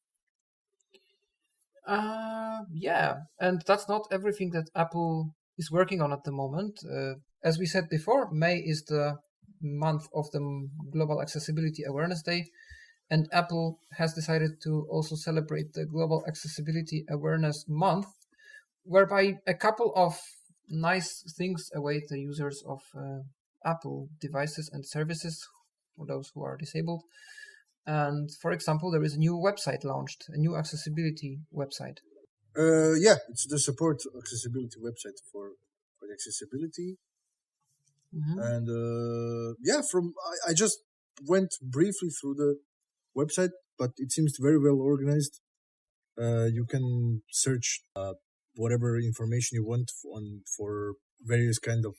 Yeah, and that's not everything that Apple is working on at the moment. As we said before, May is the month of the Global Accessibility Awareness Day, and Apple has decided to also celebrate the Global Accessibility Awareness Month, whereby a couple of nice things await the users of Apple devices and services for those who are disabled. And for example, there is a new website launched, a new accessibility website. Yeah, it's the support accessibility website for the accessibility. Mm-hmm. And yeah, I just went briefly through the website, but it seems very well organized. You can search whatever information you want for various kind of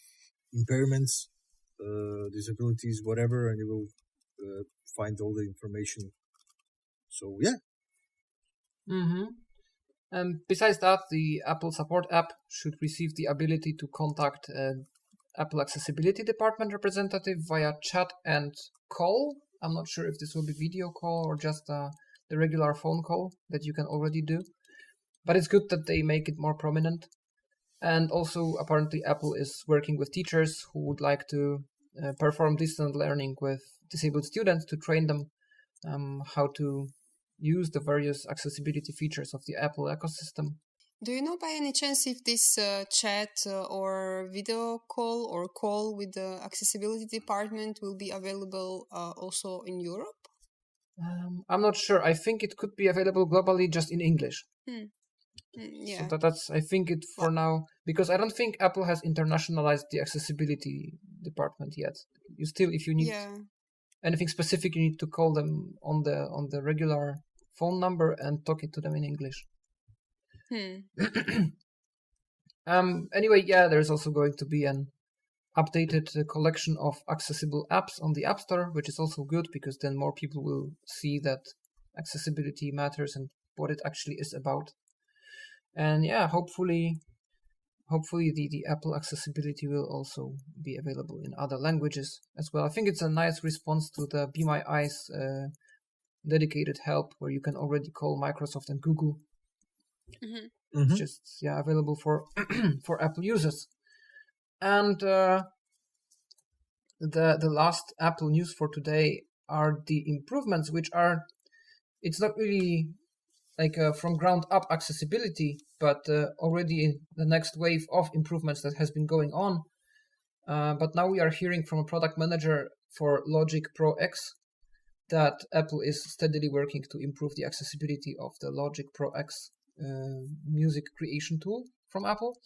impairments, disabilities, whatever, and you will find all the information. So yeah. Mm-hmm. And besides that, the Apple Support app should receive the ability to contact Apple Accessibility Department representative via chat and call. I'm not sure if this will be video call or just the regular phone call that you can already do. But it's good that they make it more prominent. And also, apparently, Apple is working with teachers who would like to perform distant learning with disabled students to train them how to use the various accessibility features of the Apple ecosystem. Do you know by any chance if this chat or video call or call with the accessibility department will be available also in Europe? I'm not sure. I think it could be available globally just in English. Yeah. So that's, I think, it for now, because I don't think Apple has internationalized the accessibility department yet. You still, if you need anything specific, you need to call them on the regular phone number and talk it to them in English. Anyway, yeah, there's also going to be an updated collection of accessible apps on the App Store, which is also good because then more people will see that accessibility matters and what it actually is about. And yeah, hopefully the Apple accessibility will also be available in other languages as well. I think it's a nice response to the Be My Eyes dedicated help where you can already call Microsoft and Google. It's just available for for Apple users. And the last Apple news for today are the improvements, which are, it's not really like from ground up accessibility, but already the next wave of improvements that has been going on. But now we are hearing from a product manager for Logic Pro X that Apple is steadily working to improve the accessibility of the Logic Pro X music creation tool from Apple.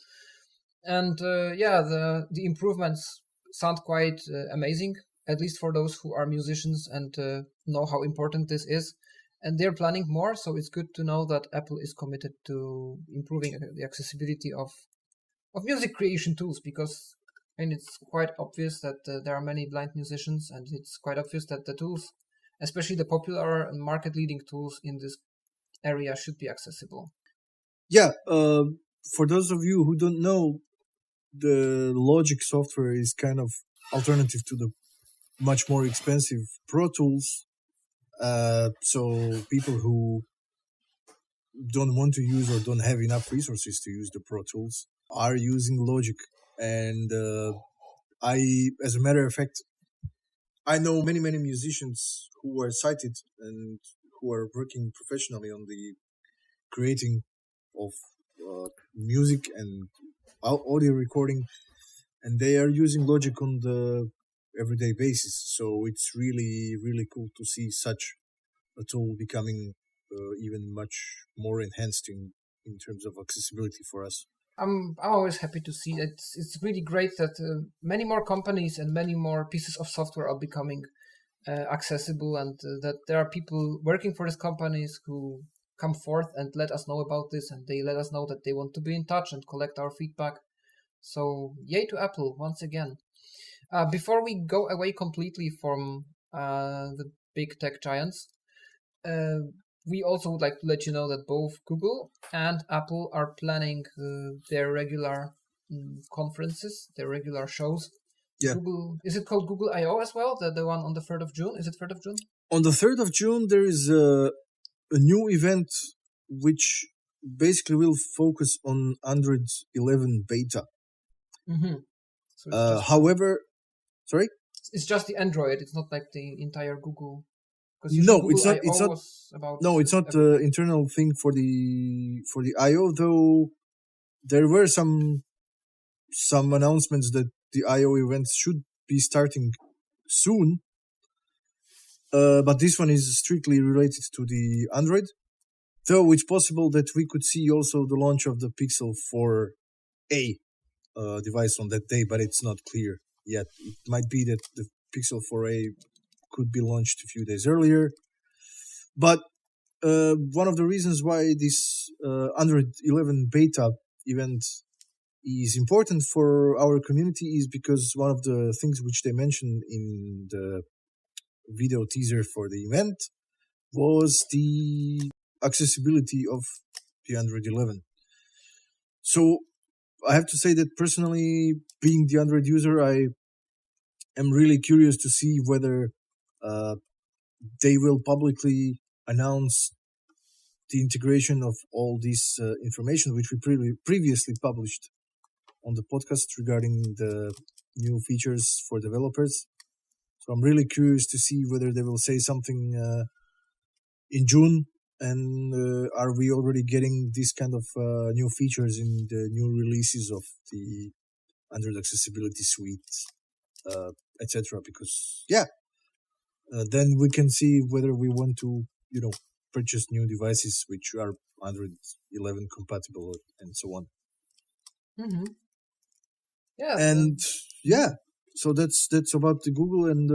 And the improvements sound quite amazing, at least for those who are musicians and know how important this is. And they're planning more, so it's good to know that Apple is committed to improving the accessibility of music creation tools, because it's quite obvious that there are many blind musicians, and it's quite obvious that the tools, especially the popular and market-leading tools in this area, should be accessible. Yeah, for those of you who don't know, the Logic software is kind of alternative to the much more expensive Pro Tools. So people who don't want to use or don't have enough resources to use the Pro Tools are using Logic. And as a matter of fact, I know many musicians who are sighted and who are working professionally on the creating of music and audio recording, and they are using Logic on the everyday basis. So it's really cool to see such a tool becoming even much more enhanced in terms of accessibility for us. I'm always happy to see that. It's really great that many more companies and many more pieces of software are becoming accessible, and that there are people working for these companies who come forth and let us know about this, and they let us know that they want to be in touch and collect our feedback. So yay to Apple once again. Before we go away completely from the big tech giants, we also would like to let you know that both Google and Apple are planning their regular conferences, their regular shows. Yeah. Google, is it called Google I/O as well? The one on the 3rd of June? Is it 3rd of June? On the 3rd of June, there is a new event which basically will focus on Android 11 beta. Mm-hmm. So however, sorry? It's just the Android. It's not like the entire Google. No, Google it's not. I/O It's not. was about No, it's not an internal thing for the I/O. Though there were some announcements that the I/O events should be starting soon. But this one is strictly related to the Android. Though it's possible that we could see also the launch of the Pixel 4a device on that day, but it's not clear yet. It might be that the Pixel 4a could be launched a few days earlier. But one of the reasons why this Android 11 beta event is important for our community is because one of the things which they mentioned in the video teaser for the event was the accessibility of the Android 11. So I have to say that personally, being the Android user, I am really curious to see whether they will publicly announce the integration of all this information which we previously published on the podcast regarding the new features for developers. So I'm really curious to see whether they will say something in June, and are we already getting this kind of new features in the new releases of the Android Accessibility Suite, etc. Because then we can see whether we want to, purchase new devices which are Android 11 compatible and so on. Mm-hmm. Yeah. And so that's about the Google. And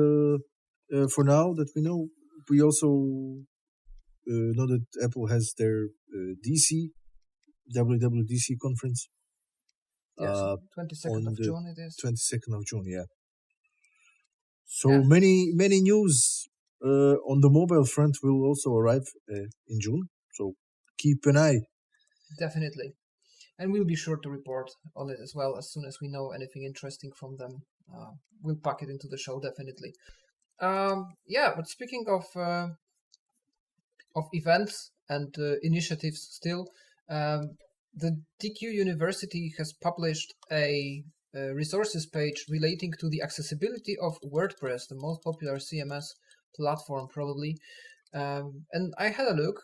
for now that we know, we also know that Apple has their WWDC conference. Yes, 22nd of June it is. 22nd of June, yeah. So many news on the mobile front will also arrive in June. So keep an eye. Definitely. And we'll be sure to report on it as well as soon as we know anything interesting from them. We'll pack it into the show, definitely. But speaking of events and initiatives still, the DQ University has published a resources page relating to the accessibility of WordPress, the most popular CMS platform probably. And I had a look,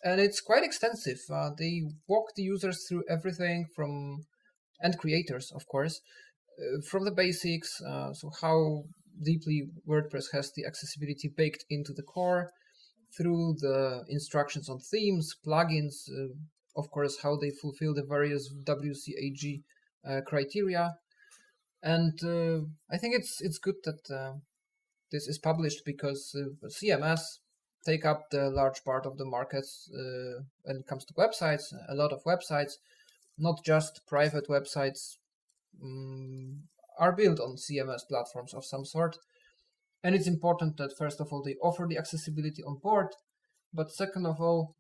and it's quite extensive. They walk the users through everything from, and creators, of course, from the basics, so how deeply WordPress has the accessibility baked into the core, through the instructions on themes, plugins, of course, how they fulfill the various WCAG criteria. And I think it's good that this is published because CMS take up the large part of the markets when it comes to websites. A lot of websites, not just private websites, are built on CMS platforms of some sort. And it's important that, first of all, they offer the accessibility on board, but second of all,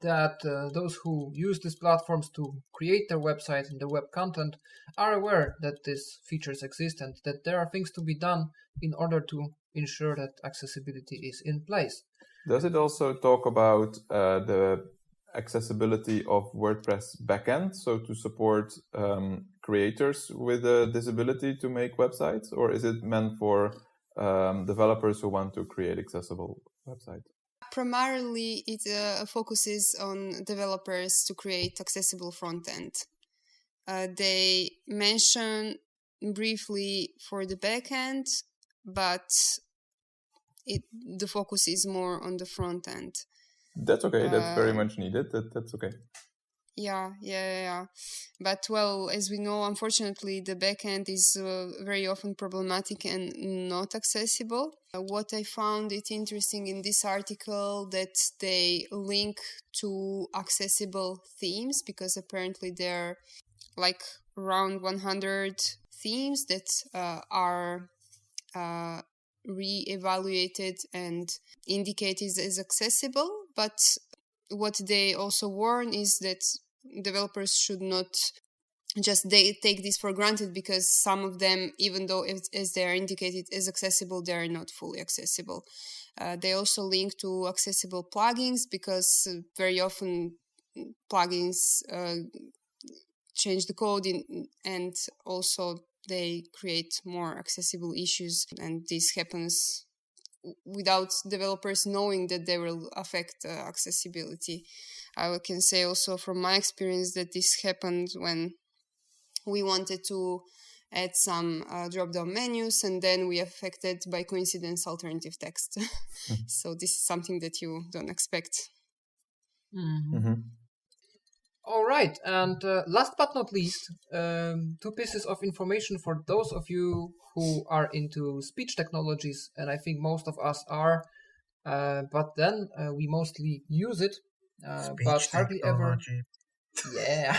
that those who use these platforms to create their website and their web content are aware that these features exist and that there are things to be done in order to ensure that accessibility is in place. Does it also talk about the accessibility of WordPress backend, so to support creators with a disability to make websites, or is it meant for developers who want to create accessible websites? Primarily, it focuses on developers to create accessible front end. They mention briefly for the backend, but the focus is more on the front end. That's okay. That's very much needed. That's okay. Yeah. But well, as we know, unfortunately, the backend is very often problematic and not accessible. What I found it interesting in this article that they link to accessible themes, because apparently there are like around 100 themes that are re-evaluated and indicated as accessible. But what they also warn is that developers should not just take this for granted, because some of them, even though as they are indicated as accessible, they are not fully accessible. They also link to accessible plugins, because very often plugins change the code and also they create more accessible issues, and this happens without developers knowing that they will affect accessibility. I can say also from my experience that this happened when we wanted to add some drop-down menus, and then we affected by coincidence alternative text. So this is something that you don't expect. All right, and last but not least, two pieces of information for those of you who are into speech technologies, and I think most of us are, but then we mostly use it, but hardly ever. Yeah.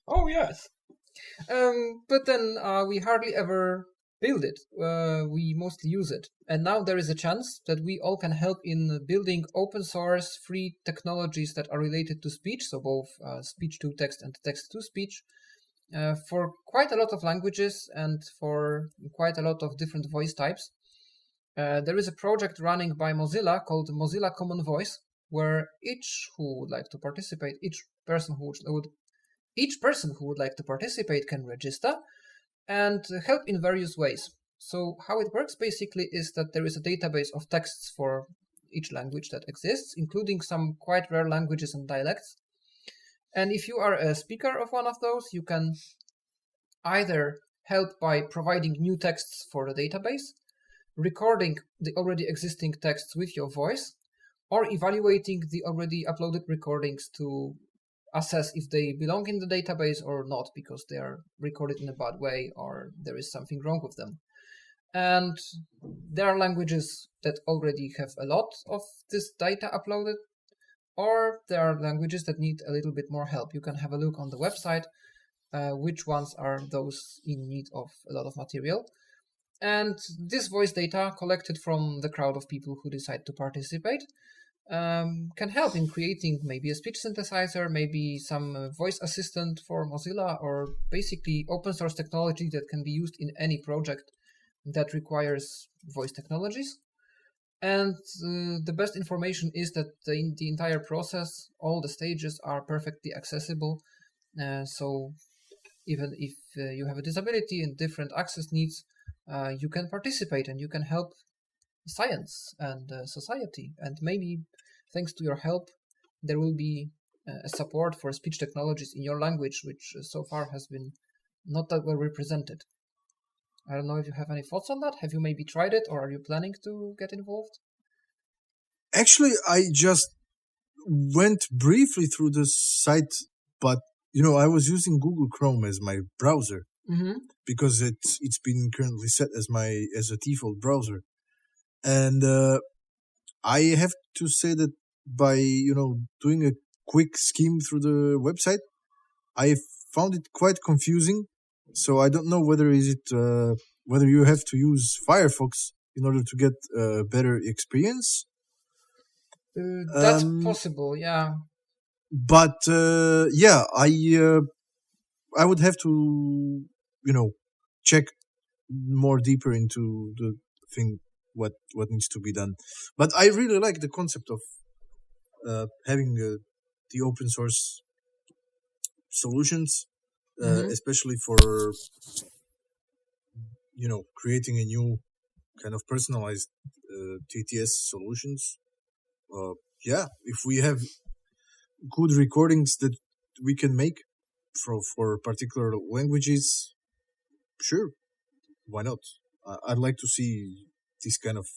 Oh yes. But then we hardly ever build it. We mostly use it. And now there is a chance that we all can help in building open source free technologies that are related to speech, so both speech to text and text to speech, for quite a lot of languages and for quite a lot of different voice types. There is a project running by Mozilla called Mozilla Common Voice, where each person who would like to participate can register and help in various ways. So how it works basically is that there is a database of texts for each language that exists, including some quite rare languages and dialects. And if you are a speaker of one of those, you can either help by providing new texts for the database, recording the already existing texts with your voice, or evaluating the already uploaded recordings to assess if they belong in the database or not, because they are recorded in a bad way or there is something wrong with them. And there are languages that already have a lot of this data uploaded, or there are languages that need a little bit more help. You can have a look on the website which ones are those in need of a lot of material. And this voice data collected from the crowd of people who decide to participate can help in creating maybe a speech synthesizer, maybe some voice assistant for Mozilla, or basically open source technology that can be used in any project that requires voice technologies. And the best information is that the entire process, all the stages are perfectly accessible. So even if you have a disability and different access needs, you can participate and you can help science and society. And maybe thanks to your help, there will be a support for speech technologies in your language, which so far has been not that well represented. I don't know if you have any thoughts on that. Have you maybe tried it, or are you planning to get involved? Actually, I just went briefly through the site, but I was using Google Chrome as my browser because it's been currently set as a default browser, and I have to say that by doing a quick skim through the website, I found it quite confusing. So I don't know whether you have to use Firefox in order to get a better experience. That's possible, yeah. But I would have to check more deeper into the thing what needs to be done. But I really like the concept of having the open source solutions, especially for creating a new kind of personalized TTS solutions. If we have good recordings that we can make for particular languages, sure, why not? I'd like to see these kind of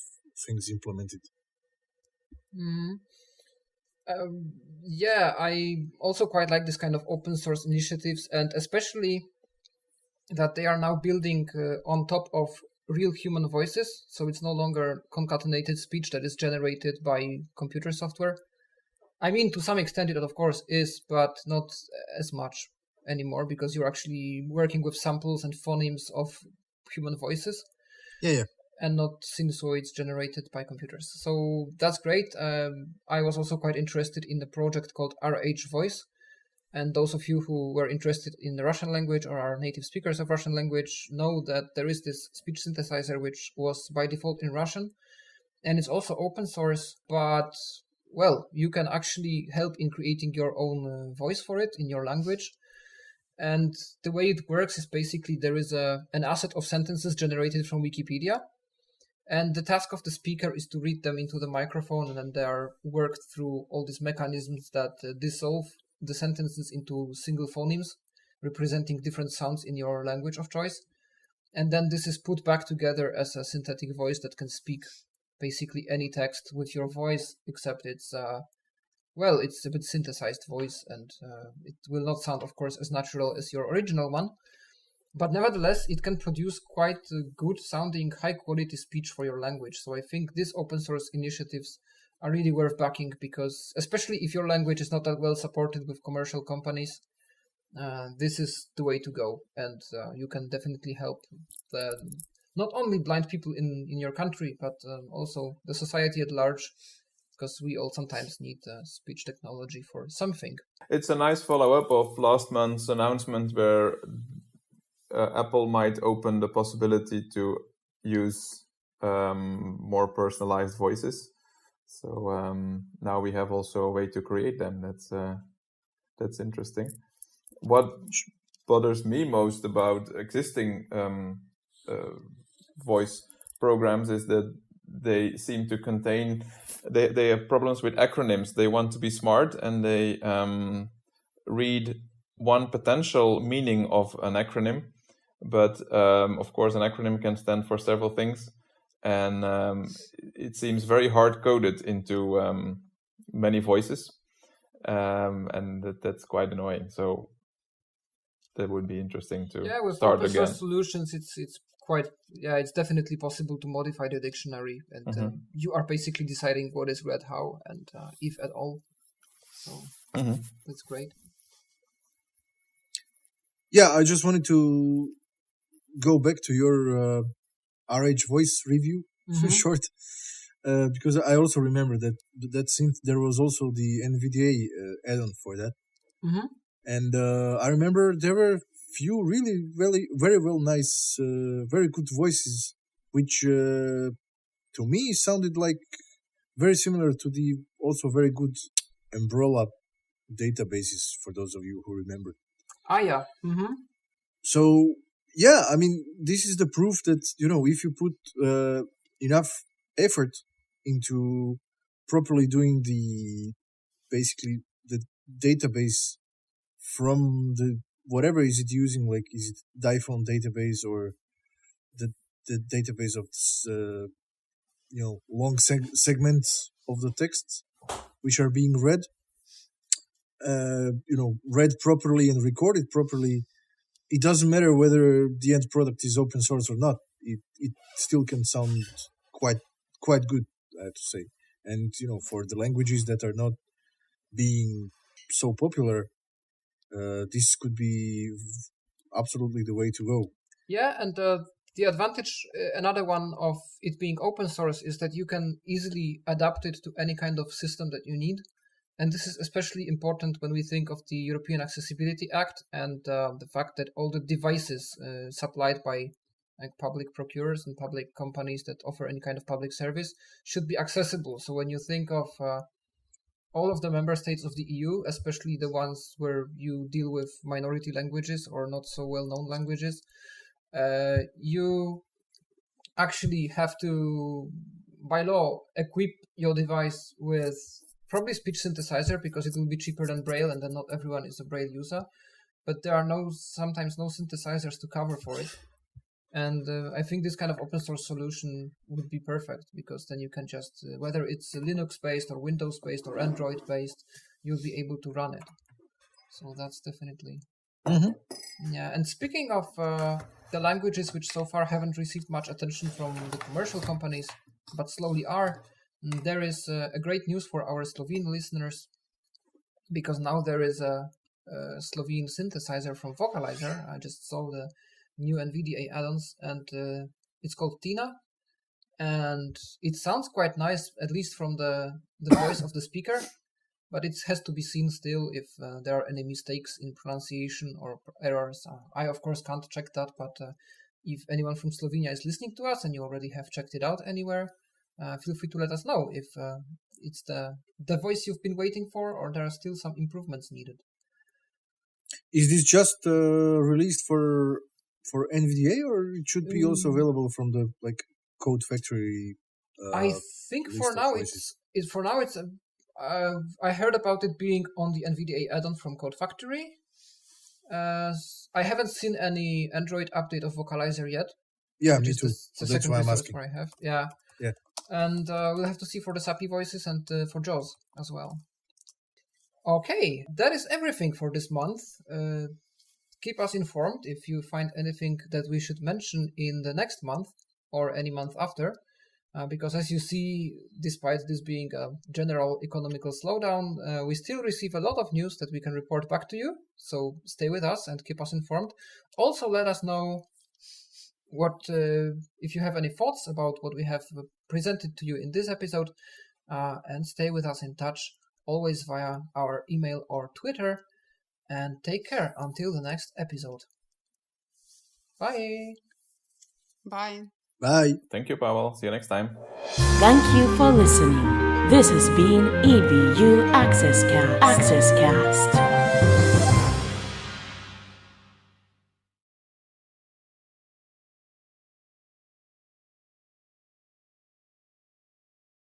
things implemented. Yeah, I also quite like this kind of open source initiatives, and especially that they are now building on top of real human voices. So it's no longer concatenated speech that is generated by computer software. I mean, to some extent it of course is, but not as much anymore, because you're actually working with samples and phonemes of human voices. Yeah. And not sinusoids generated by computers. So that's great. I was also quite interested in the project called RH Voice. And those of you who were interested in the Russian language or are native speakers of Russian language know that there is this speech synthesizer which was by default in Russian. And it's also open source, but, well, you can actually help in creating your own voice for it in your language. And the way it works is basically there is an asset of sentences generated from Wikipedia. And the task of the speaker is to read them into the microphone, and then they are worked through all these mechanisms that dissolve the sentences into single phonemes, representing different sounds in your language of choice. And then this is put back together as a synthetic voice that can speak basically any text with your voice, except it's a bit synthesized voice, and it will not sound, of course, as natural as your original one. But nevertheless, it can produce quite good sounding, high quality speech for your language. So I think these open source initiatives are really worth backing, because especially if your language is not that well supported with commercial companies, this is the way to go. And you can definitely help not only blind people in your country, but also the society at large, because we all sometimes need speech technology for something. It's a nice follow-up of last month's announcement where Apple might open the possibility to use more personalized voices. So now we have also a way to create them. That's interesting. What bothers me most about existing voice programs is that they seem to contain, they have problems with acronyms. They want to be smart, and they read one potential meaning of an acronym. But of course, an acronym can stand for several things, and it seems very hard-coded into many voices, and that's quite annoying. So that would be interesting to with start open again. source solutions, it's quite, it's definitely possible to modify the dictionary, and you are basically deciding what is read how, and if at all. So that's great. Yeah, I just wanted to go back to your RH voice review, short, because I also remember that since there was also the NVDA add-on for that, and I remember there were few really very well nice, very good voices, which to me sounded like very similar to the also very good Umbrella databases, for those of you who remember. Yeah. So yeah, I mean, this is the proof that, if you put enough effort into properly doing basically the database from the whatever is it using, like is it Diphone database or the database of this, long segments of the text which are being read, read properly and recorded properly. It doesn't matter whether the end product is open source or not. It still can sound quite good, I have to say. And for the languages that are not being so popular, this could be absolutely the way to go. Yeah, and the advantage, another one of it being open source, is that you can easily adapt it to any kind of system that you need. And this is especially important when we think of the European Accessibility Act and the fact that all the devices supplied by public procurers and public companies that offer any kind of public service should be accessible. So when you think of all of the member states of the EU, especially the ones where you deal with minority languages or not so well-known languages, you actually have to, by law, equip your device with probably speech synthesizer, because it will be cheaper than Braille, and then not everyone is a Braille user. But there are sometimes no synthesizers to cover for it. And I think this kind of open source solution would be perfect, because then you can just, whether it's Linux-based or Windows-based or Android-based, you'll be able to run it. So that's definitely... Yeah, and speaking of the languages which so far haven't received much attention from the commercial companies, but slowly are, there is a great news for our Slovene listeners, because now there is a Slovene synthesizer from Vocalizer. I just saw the new NVDA add-ons, and it's called Tina, and it sounds quite nice, at least from the voice of the speaker, but it has to be seen still if there are any mistakes in pronunciation or errors. I, of course, can't check that, but if anyone from Slovenia is listening to us and you already have checked it out anywhere, feel free to let us know if it's the voice you've been waiting for, or there are still some improvements needed. Is this just released for NVDA, or it should be also available from the Code Factory? I think for now it's I heard about it being on the NVDA add-on from Code Factory. I haven't seen any Android update of Vocalizer yet. Yeah, me too. That's why I'm asking. Where I have. Yeah. Yeah. And we'll have to see for the SAPI voices and for JAWS as well. Okay, that is everything for this month. Keep us informed if you find anything that we should mention in the next month or any month after. Because as you see, despite this being a general economical slowdown, we still receive a lot of news that we can report back to you. So stay with us and keep us informed. Also, let us know what if you have any thoughts about what we have presented to you in this episode, and stay with us in touch, always via our email or Twitter. And take care until the next episode. Bye. Bye. Bye. Thank you, Pavel. See you next time. Thank you for listening. This has been EBU Access Cast.